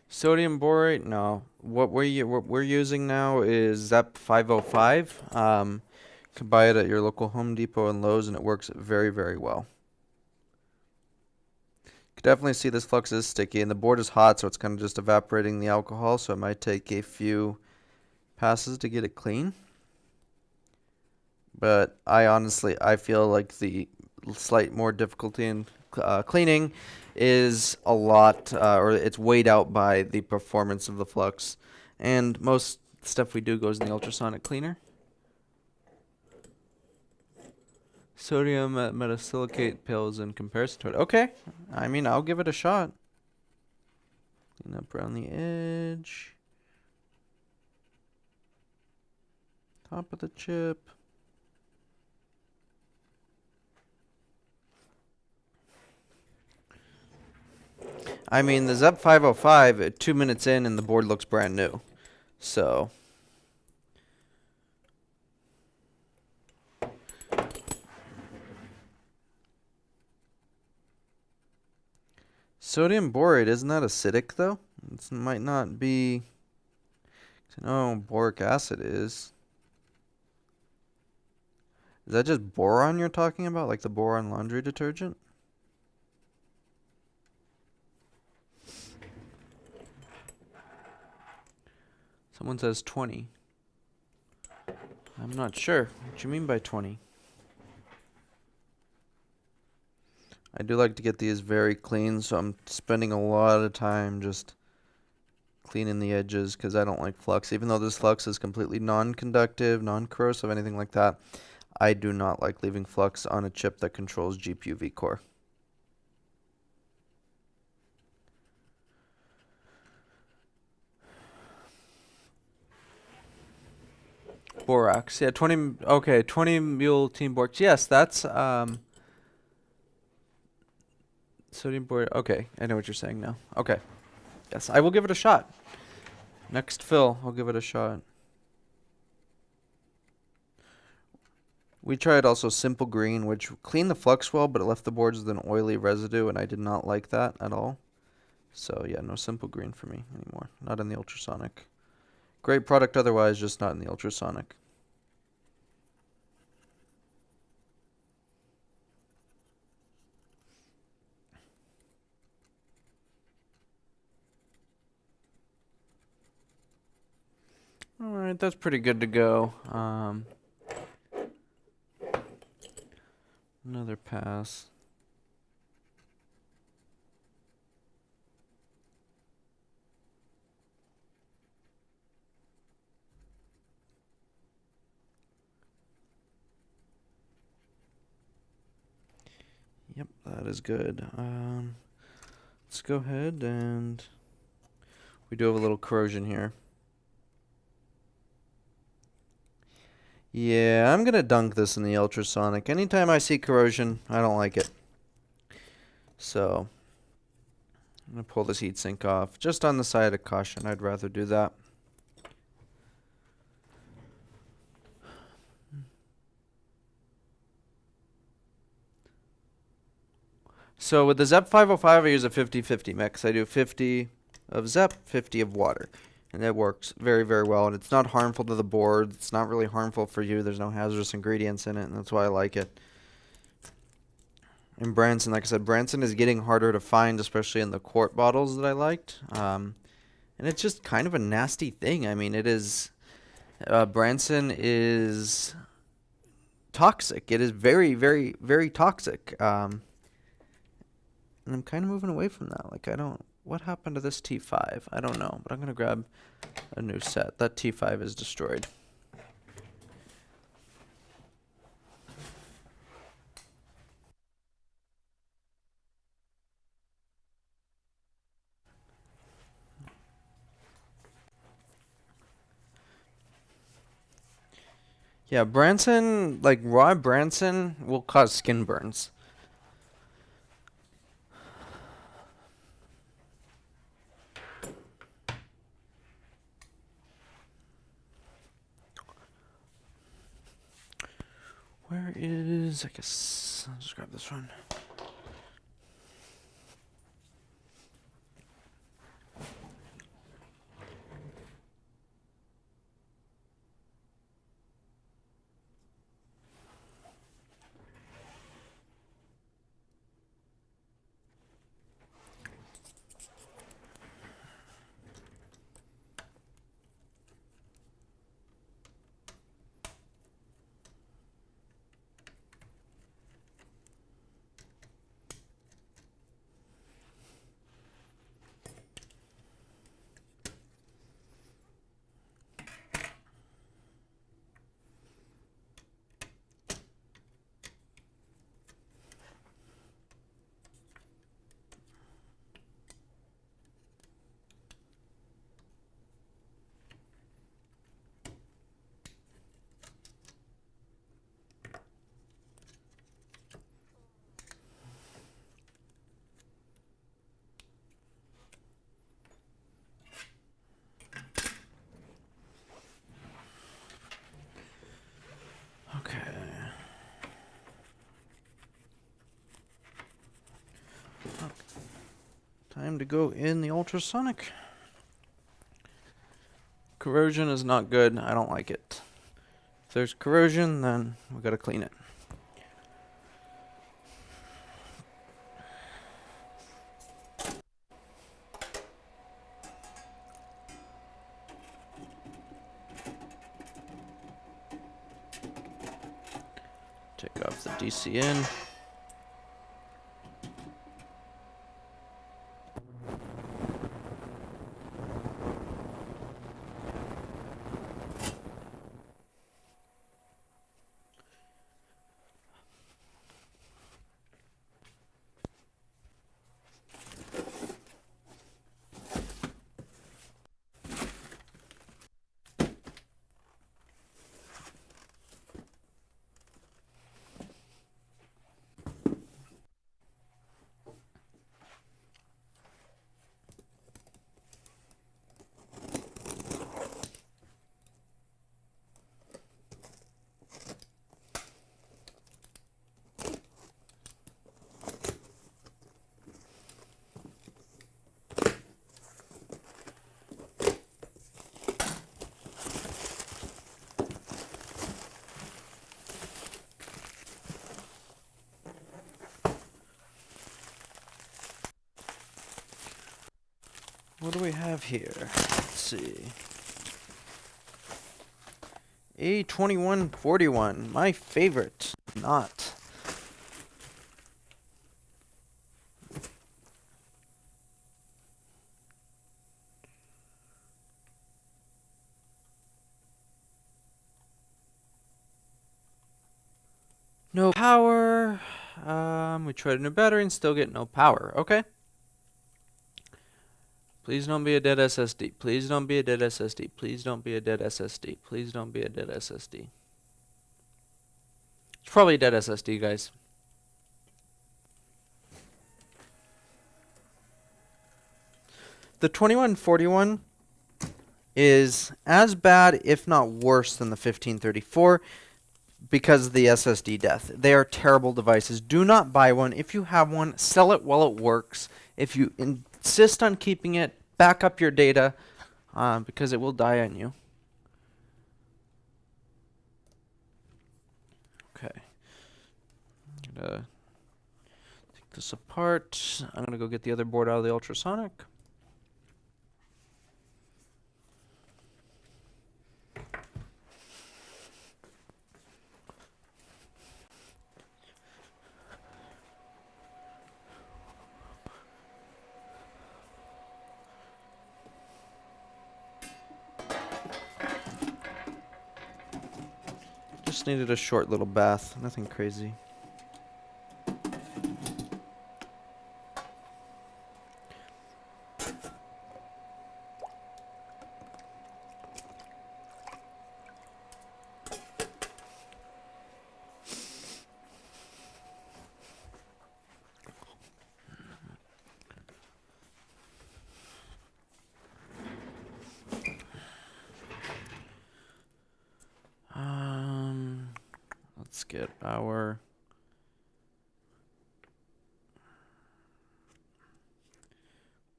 Sodium borate, no. What we're using now is ZEP 505. You can buy it at your local Home Depot and Lowe's, and it works very, very well. You can definitely see this flux is sticky, and the board is hot, so it's kind of just evaporating the alcohol, so it might take a few passes to get it clean. But I feel like the slight more difficulty in cleaning is a lot, or it's weighed out by the performance of the flux. And most stuff we do goes in the ultrasonic cleaner. Sodium metasilicate pills in comparison to it. Okay, I mean, I'll give it a shot. Clean up around the edge. Top of the chip. I mean, the ZEP 505, 2 minutes in and the board looks brand new. So... Sodium borate, isn't that acidic though? It might not be. No, boric acid is. Is that just boron you're talking about? Like the boron laundry detergent? Someone says 20. I'm not sure. What do you mean by 20? I do like to get these very clean, so I'm spending a lot of time just cleaning the edges because I don't like flux. Even though this flux is completely non-conductive, non-corrosive, anything like that, I do not like leaving flux on a chip that controls GPU vCore. Borax, yeah, 20, okay, 20 mule team borax. Yes, that's, sodium borate. Okay, I know what you're saying now. Okay. Yes, I will give it a shot. Next fill, I'll give it a shot. We tried also Simple Green, which cleaned the flux well, but it left the boards with an oily residue, and I did not like that at all. So yeah, no Simple Green for me anymore. Not in the ultrasonic. Great product otherwise, just not in the ultrasonic. Alright, that's pretty good to go. Another pass. Yep, that is good. Let's go ahead and we do have a little corrosion here. Yeah, I'm gonna dunk this in the ultrasonic. Anytime I see corrosion, I don't like it. So, I'm gonna pull this heatsink off. Just on the side of caution, I'd rather do that. So with the ZEP 505, I use a 50-50 mix. I do 50 of ZEP, 50 of water. And that works very, very well. And it's not harmful to the board. It's not really harmful for you. There's no hazardous ingredients in it, and that's why I like it. And Branson, like I said, Branson is getting harder to find, especially in the quart bottles that I liked. And it's just kind of a nasty thing. I mean, it is... Branson is toxic. It is very, very, very toxic. And I'm kind of moving away from that. Like, I don't... What happened to this T5? I don't know, but I'm going to grab a new set. That T5 is destroyed. Yeah, Branson, like raw Branson, will cause skin burns. Where is, I guess, I'll just grab this one. Time to go in the ultrasonic. Corrosion is not good. I don't like it. If there's corrosion, then we gotta clean it. Take off the DC in. What do we have here? Let's see. A2141, my favorite. Not. No power. We tried a new battery and still get no power. Okay. Please don't be a dead SSD. Please don't be a dead SSD. Please don't be a dead SSD. Please don't be a dead SSD. It's probably a dead SSD, guys. The 2141 is as bad, if not worse, than the 1534 because of the SSD death. They are terrible devices. Do not buy one. If you have one, sell it while it works. If you insist on keeping it, back up your data because it will die on you. Okay. I'm gonna take this apart. I'm gonna go get the other board out of the ultrasonic. Just needed a short little bath, nothing crazy. Let's get our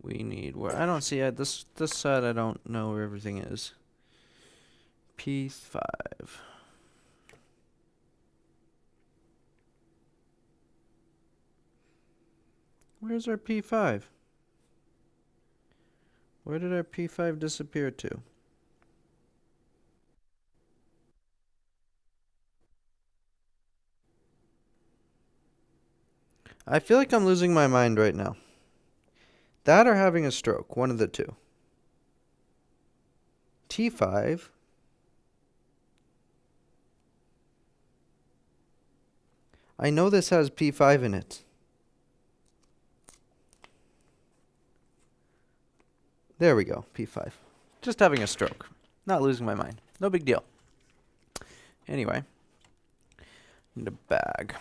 we need where I don't see it. This side I don't know where everything is. P5. Where's our P5? Where did our P5 disappear to? I feel like I'm losing my mind right now. That or having a stroke, one of the two. T5. I know this has P5 in it. There we go, P5. Just having a stroke. Not losing my mind. No big deal. Anyway. Need a bag.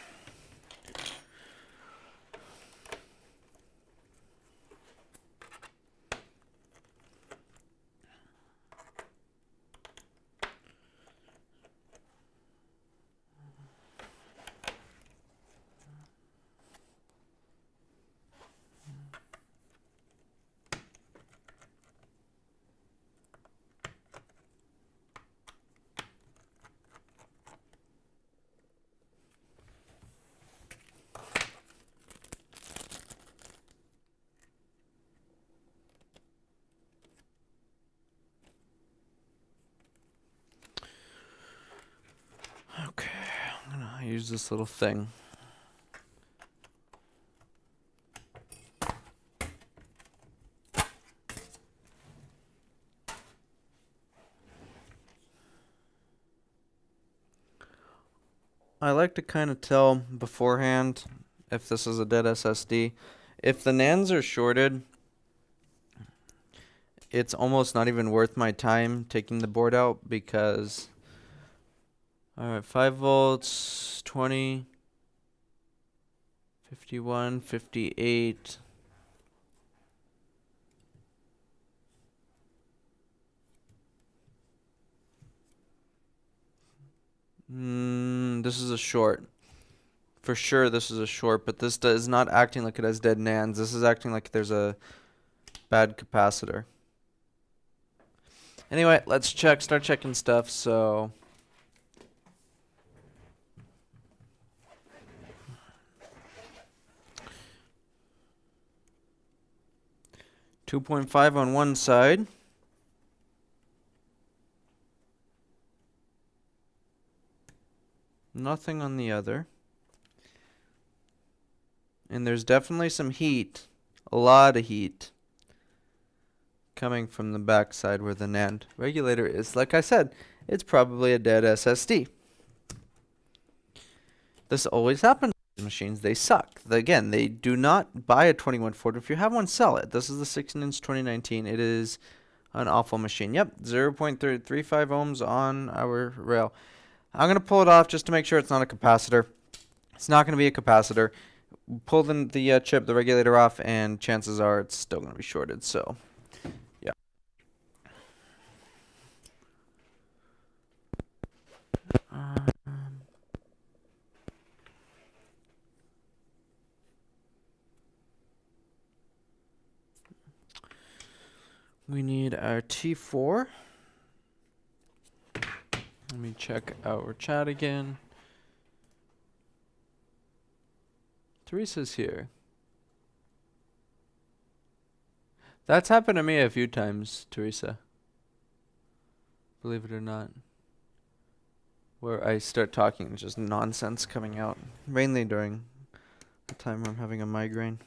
use this little thing. I like to kind of tell beforehand if this is a dead SSD. If the NANDs are shorted, it's almost not even worth my time taking the board out because, alright, 5 volts, 20, 51, 58. This is a short. For sure this is a short, but this is not acting like it has dead NANDs. This is acting like there's a bad capacitor. Anyway, let's start checking stuff. So .5 on one side. Nothing on the other. And there's definitely some heat, a lot of heat, coming from the back side where the NAND regulator is. Like I said, it's probably a dead SSD. This always happens with machines. They suck. Again, they do not buy a 2140. If you have one, sell it. This is the 16-inch 2019. It is an awful machine. Yep, 0.35 ohms on our rail. I'm going to pull it off just to make sure it's not a capacitor. It's not going to be a capacitor. Pull the chip, the regulator off, and chances are it's still going to be shorted. So, yeah. We need our T4. Let me check our chat again. Teresa's here. That's happened to me a few times, Teresa. Believe it or not. Where I start talking and just nonsense coming out. Mainly during the time where I'm having a migraine.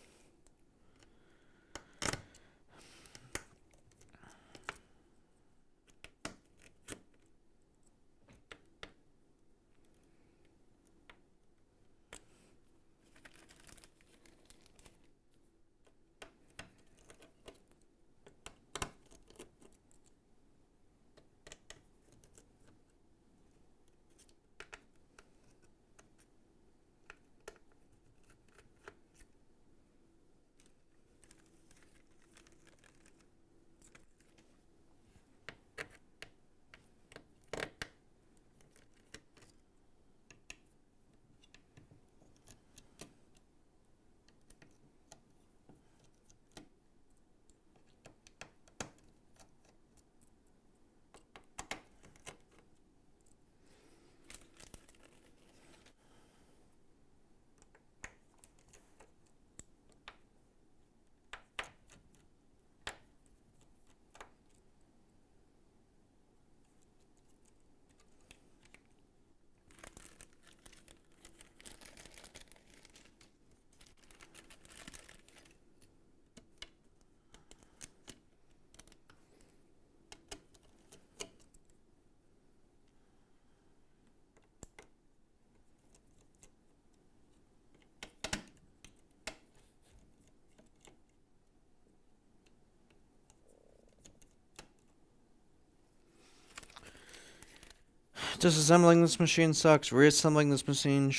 Disassembling this machine sucks. Reassembling this machine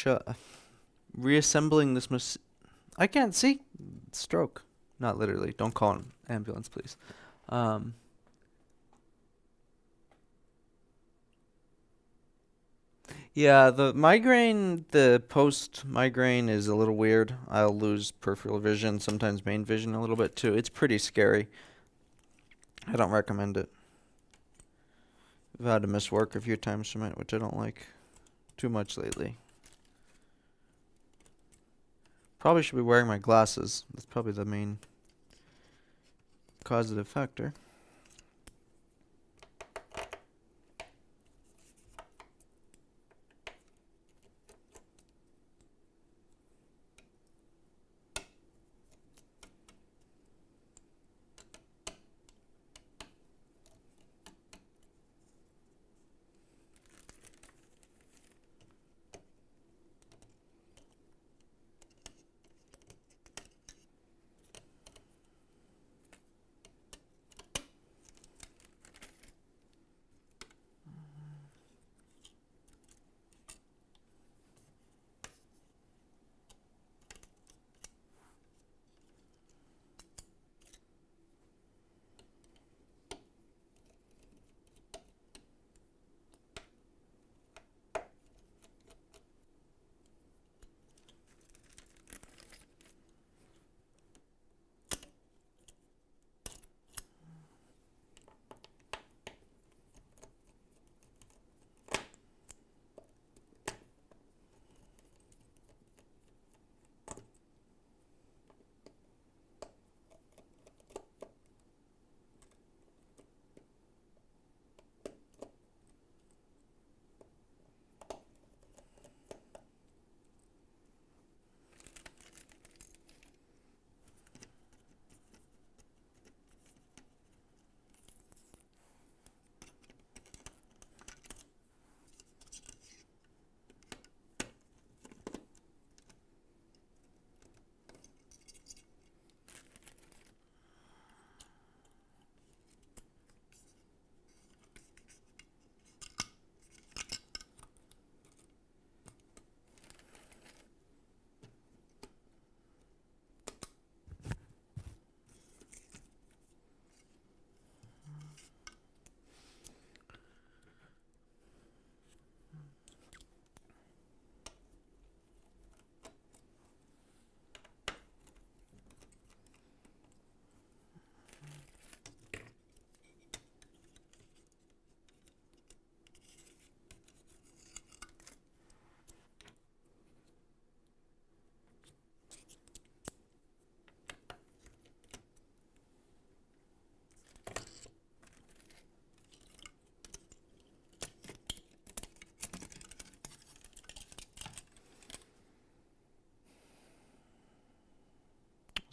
reassembling this machine. I can't see. Stroke. Not literally. Don't call an ambulance, please. Yeah, the migraine, the post-migraine is a little weird. I'll lose peripheral vision, sometimes main vision a little bit too. It's pretty scary. I don't recommend it. I've had to miss work a few times from it, which I don't like too much lately. Probably should be wearing my glasses. That's probably the main causative factor.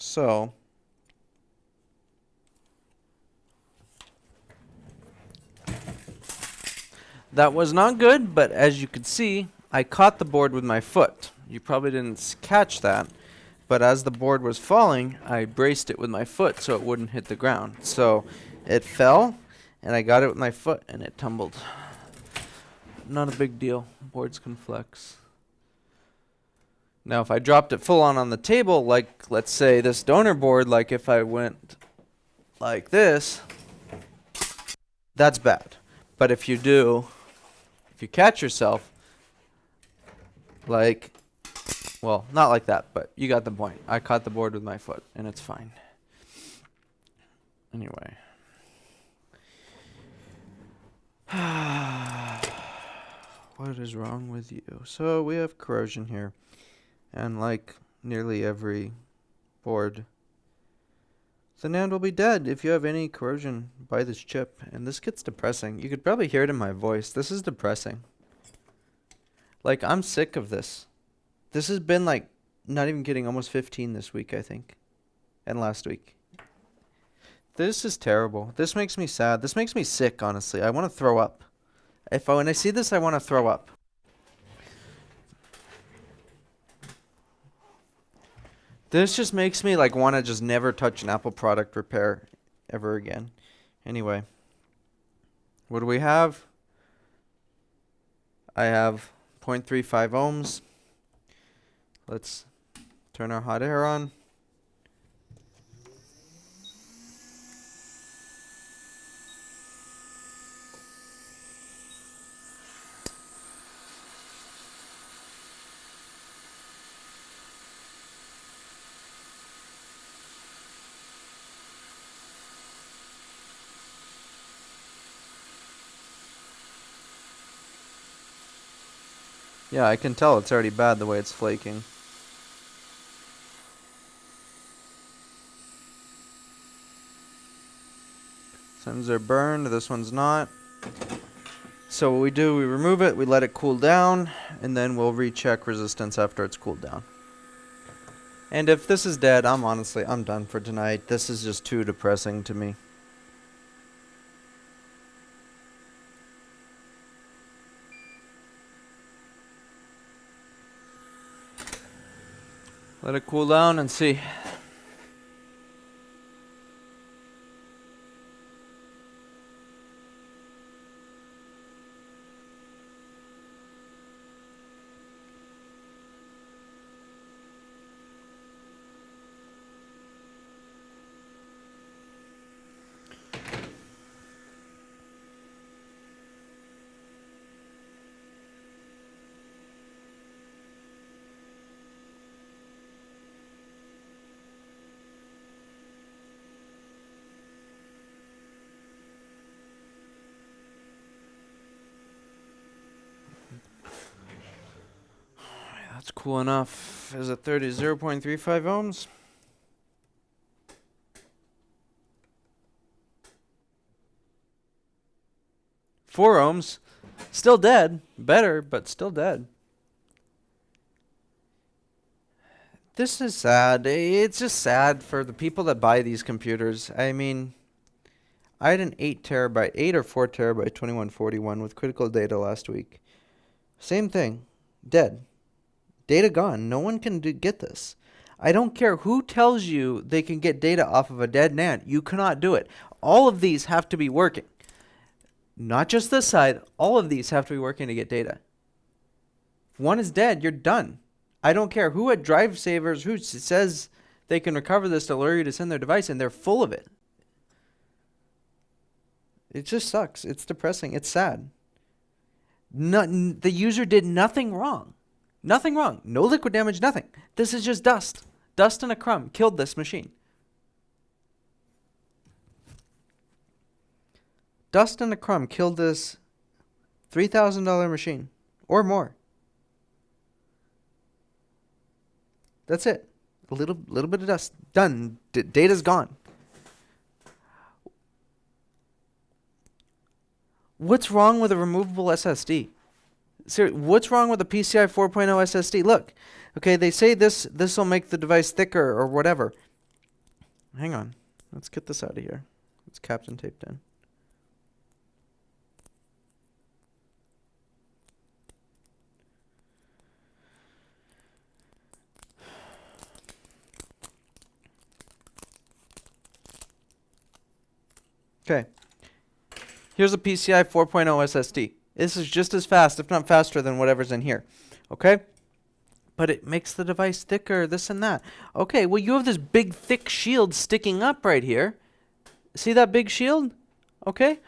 So that was not good, but as you could see, I caught the board with my foot. You probably didn't catch that, but as the board was falling, I braced it with my foot so it wouldn't hit the ground. So it fell, and I got it with my foot, and it tumbled. Not a big deal. Boards can flex. Now, if I dropped it full on the table, like, let's say this donor board, like if I went like this, that's bad. But if you catch yourself, like, well, not like that, but you got the point. I caught the board with my foot, and it's fine. Anyway. What is wrong with you? So we have corrosion here. And like nearly every board, the NAND will be dead if you have any corrosion by this chip. And this gets depressing. You could probably hear it in my voice. This is depressing. Like, I'm sick of this. This has been like, not even kidding, almost 15 this week, I think. And last week. This is terrible. This makes me sad. This makes me sick, honestly. I want to throw up. When I see this, I want to throw up. This just makes me like want to just never touch an Apple product repair ever again. Anyway, what do we have? I have 0.35 ohms. Let's turn our hot air on. Yeah, I can tell it's already bad the way it's flaking. Some are burned, this one's not. So what we do, we remove it, we let it cool down, and then we'll recheck resistance after it's cooled down. And if this is dead, I'm done for tonight. This is just too depressing to me. Let it cool down and see. That's cool enough. Is it 0.35 ohms? Four ohms. Still dead. Better, but still dead. This is sad. It's just sad for the people that buy these computers. I mean, I had an 8 or 4 terabyte 2141 with critical data last week. Same thing. Dead. Data gone. No one can get this. I don't care who tells you they can get data off of a dead NAND. You cannot do it. All of these have to be working. Not just this side. All of these have to be working to get data. If one is dead, you're done. I don't care who at Drive Savers who says they can recover this to lure you to send their device, and they're full of it. It just sucks. It's depressing. It's sad. The user did nothing wrong. Nothing wrong. No liquid damage, nothing. This is just dust. Dust and a crumb killed this machine. Dust and a crumb killed this $3,000 machine or more. That's it. A little bit of dust. Done. Data's gone. What's wrong with a removable SSD? Seriously, what's wrong with a PCI 4.0 SSD? Look, okay, they say this will make the device thicker or whatever. hang on. Let's get this out of here. It's capped and taped in. Okay. Here's a PCI 4.0 SSD. This is just as fast, if not faster, than whatever's in here. Okay? But it makes the device thicker, this and that. Okay, well, you have this big, thick shield sticking up right here. See that big shield? Okay?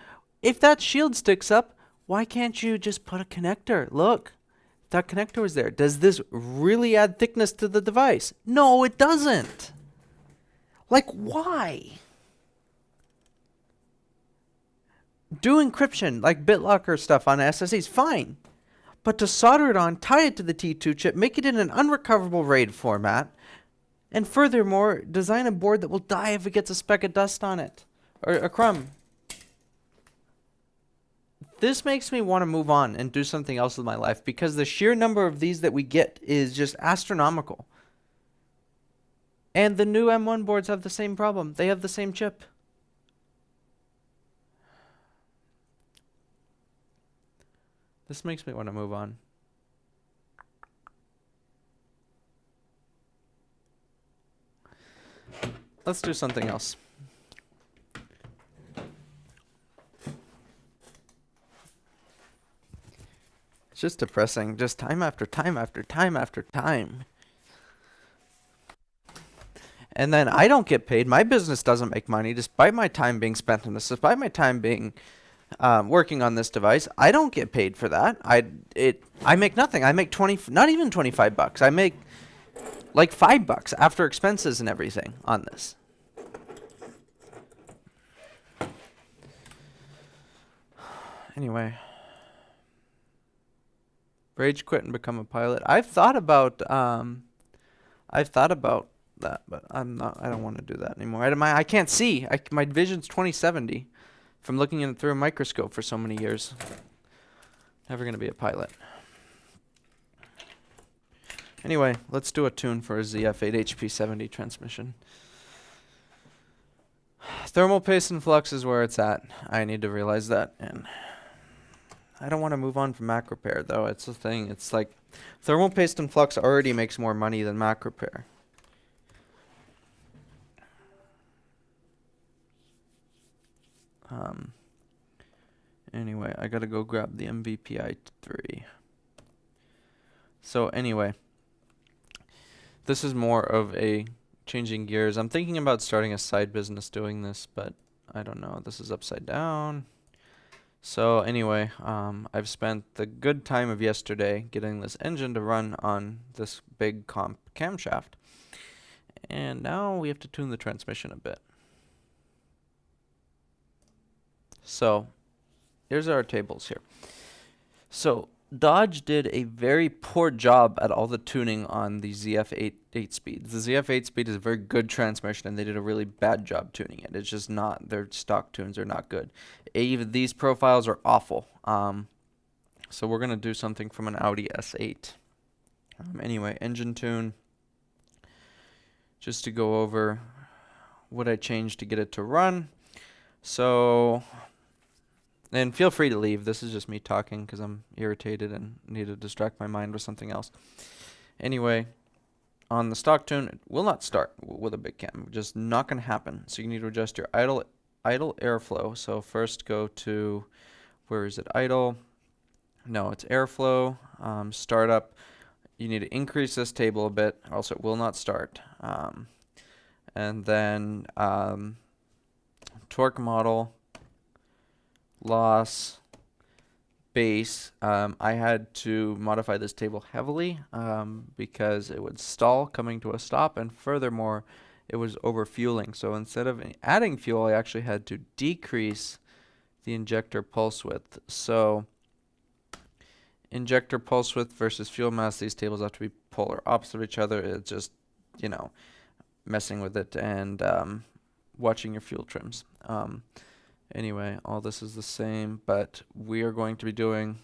If that shield sticks up, why can't you just put a connector? Look, that connector was there. Does this really add thickness to the device? No, it doesn't. Like, why? Do encryption, like BitLocker stuff on SSDs, fine. But to solder it on, tie it to the T2 chip, make it in an unrecoverable RAID format, and furthermore, design a board that will die if it gets a speck of dust on it, or a crumb. This makes me want to move on and do something else with my life, because the sheer number of these that we get is just astronomical. And the new M1 boards have the same problem. They have the same chip. This makes me want to move on. Let's do something else. It's just depressing, just time after time after time after time. And then I don't get paid. My business doesn't make money, despite my time being spent on this, despite my time being working on this device. I don't get paid for that. I make nothing. I make not even $25. I make like $5 after expenses and everything on this. Anyway, rage quit and become a pilot. I've thought about that, but I don't want to do that anymore. I can't see. My vision's 20/70 from looking in through a microscope for so many years. Never going to be a pilot. Anyway, let's do a tune for a ZF8HP70 transmission. Thermal paste and flux is where it's at. I need to realize that, and I don't want to move on from Mac repair, though. It's the thing. It's like thermal paste and flux already makes more money than Mac repair. Anyway, I gotta go grab the MVPI 3. So anyway, this is more of a changing gears. I'm thinking about starting a side business doing this, but I don't know. This is upside down. So anyway, I've spent the good time of yesterday getting this engine to run on this big camshaft. And now we have to tune the transmission a bit. So here's our tables here. So Dodge did a very poor job at all the tuning on the ZF8 speeds. The ZF8 speed is a very good transmission, and they did a really bad job tuning it. It's just not, their stock tunes are not good. Even these profiles are awful. So we're going to do something from an Audi S8. Anyway, engine tune. Just to go over what I changed to get it to run. So, and feel free to leave. This is just me talking because I'm irritated and need to distract my mind with something else. Anyway, on the stock tune, it will not start with a big cam. Just not going to happen. So you need to adjust your idle airflow. So first go to, where is it? Idle. No, it's airflow. Startup. You need to increase this table a bit, or else it will not start. And then torque model, loss, base. I had to modify this table heavily because it would stall coming to a stop, and furthermore, it was overfueling. So instead of adding fuel, I actually had to decrease the injector pulse width. So injector pulse width versus fuel mass, these tables have to be polar opposite of each other. It's just, you know, messing with it and watching your fuel trims. Anyway, all this is the same, but we are going to be doing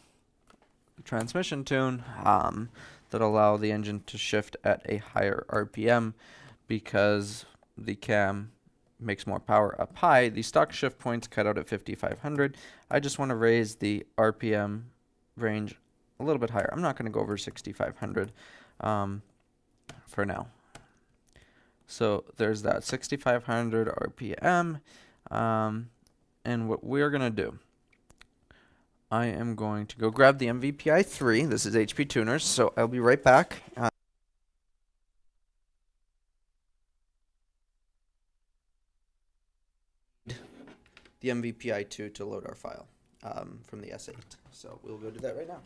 a transmission tune that allow the engine to shift at a higher RPM because the cam makes more power up high. The stock shift point's cut out at 5500. I just want to raise the RPM range a little bit higher. I'm not going to go over 6500 for now. So there's that 6500 RPM. And what we're going to do, I am going to go grab the MVPI 3. This is HP Tuners, so I'll be right back. The MVPI 2 to load our file from the S8. So we'll go do that right now.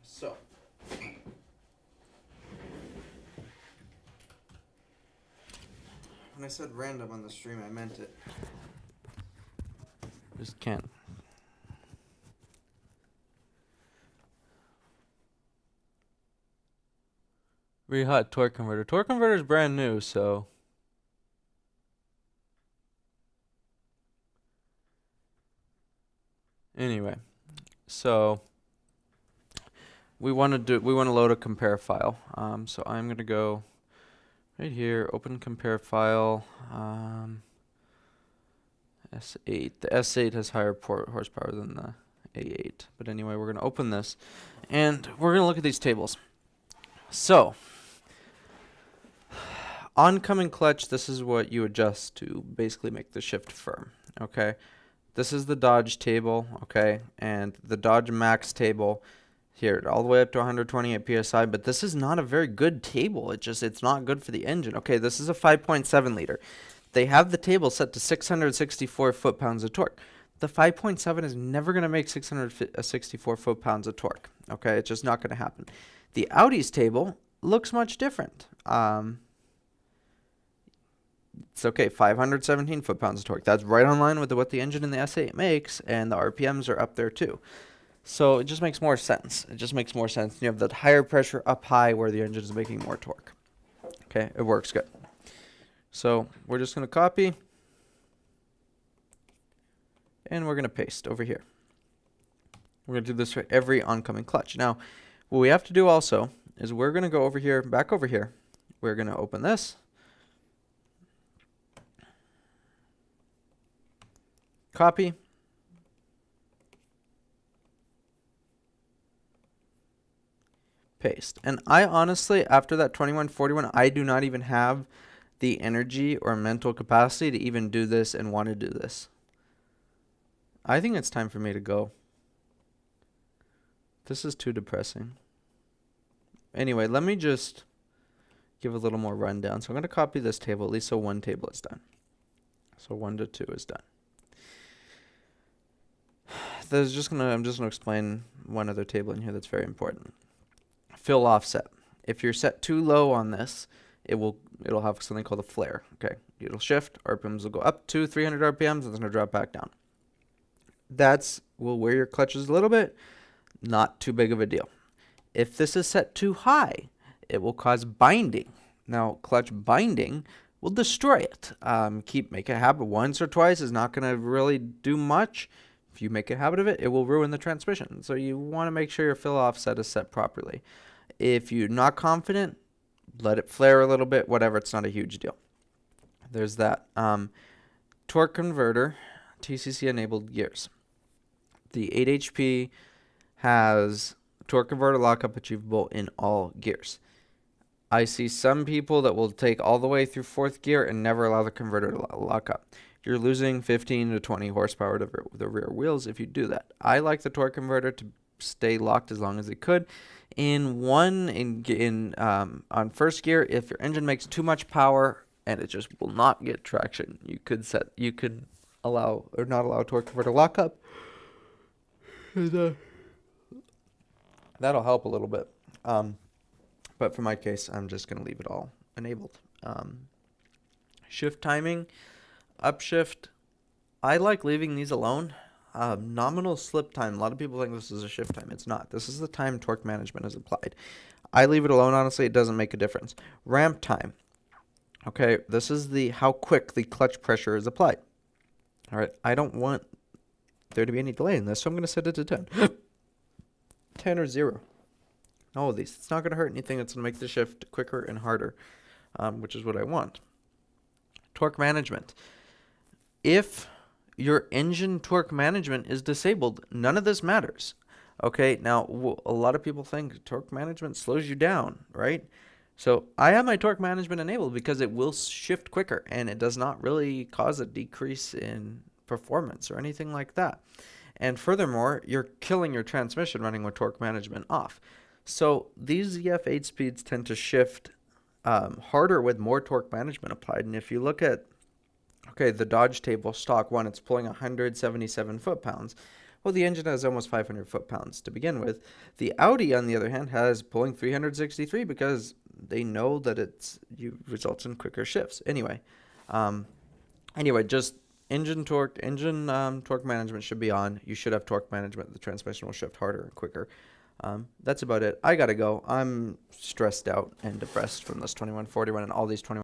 So, when I said random on the stream, I meant it. Just can't. Really hot torque converter. Torque converter is brand new, so. Anyway, so. We want to load a compare file. So I'm going to go right here, open compare file, S8. The S8 has higher port horsepower than the A8. But anyway, we're going to open this, and we're going to look at these tables. So, oncoming clutch, this is what you adjust to basically make the shift firm, okay? This is the Dodge table, okay? And the Dodge Max table, here, all the way up to 128 PSI, but this is not a very good table. It's not good for the engine. Okay, this is a 5.7 liter. They have the table set to 664 foot-pounds of torque. The 5.7 is never going to make 664 foot-pounds of torque. Okay, it's just not going to happen. The Audi's table looks much different. It's okay, 517 foot-pounds of torque. That's right on line with what the engine in the S8 makes, and the RPMs are up there too. So it just makes more sense. It just makes more sense. You have the higher pressure up high where the engine is making more torque. Okay, it works good. So we're just going to copy, and we're going to paste over here. We're going to do this for every oncoming clutch. Now, what we have to do also is we're going to go over here, back over here. We're going to open this. Copy. Paste. And I honestly, after that 2141, I do not even have the energy or mental capacity to even do this and want to do this. I think it's time for me to go. This is too depressing. Anyway, let me just give a little more rundown. So I'm going to copy this table, at least so one table is done. So 1 to 2 is done. I'm just gonna explain one other table in here that's very important. fill offset. If you're set too low on this, it'll have something called a flare. Okay, it'll shift, RPMs will go up to 300 RPMs, and then it'll drop back down. Will wear your clutches a little bit, not too big of a deal. If this is set too high, it will cause binding. Now, clutch binding will destroy it. Make a habit once or twice is not going to really do much. If you make a habit of it, it will ruin the transmission. So you want to make sure your fill offset is set properly. If you're not confident, let it flare a little bit, whatever, it's not a huge deal. There's that. Torque converter, TCC enabled gears. The 8 HP has torque converter lockup achievable in all gears. I see some people that will take all the way through 4th gear and never allow the converter to lock up. You're losing 15 to 20 horsepower to the rear wheels if you do that. I like the torque converter to stay locked as long as it could. On 1st gear, if your engine makes too much power and it just will not get traction, you could allow or not allow torque converter lockup. That'll help a little bit. But for my case, I'm just going to leave it all enabled. Shift timing, upshift. I like leaving these alone. Nominal slip time. A lot of people think this is a shift time. It's not. This is the time torque management is applied. I leave it alone, honestly. It doesn't make a difference. Ramp time. Okay, this is how quick the clutch pressure is applied. All right, I don't want there to be any delay in this, so I'm going to set it to 10. 10 or 0. All of these. It's not going to hurt anything. It's going to make the shift quicker and harder, which is what I want. Torque management. If your engine torque management is disabled, none of this matters. Okay, now a lot of people think torque management slows you down, right? So I have my torque management enabled because it will shift quicker and it does not really cause a decrease in performance or anything like that. And furthermore, you're killing your transmission running with torque management off. So these ZF8 speeds tend to shift harder with more torque management applied. And if you look at, the Dodge table stock 1, it's pulling 177 foot-pounds. Well, the engine has almost 500 foot-pounds to begin with. The Audi, on the other hand, has pulling 363 because they know that results in quicker shifts. Anyway, just engine torque management should be on. You should have torque management. The transmission will shift harder and quicker. That's about it. I gotta go. I'm stressed out and depressed from this 2141 and all these 21.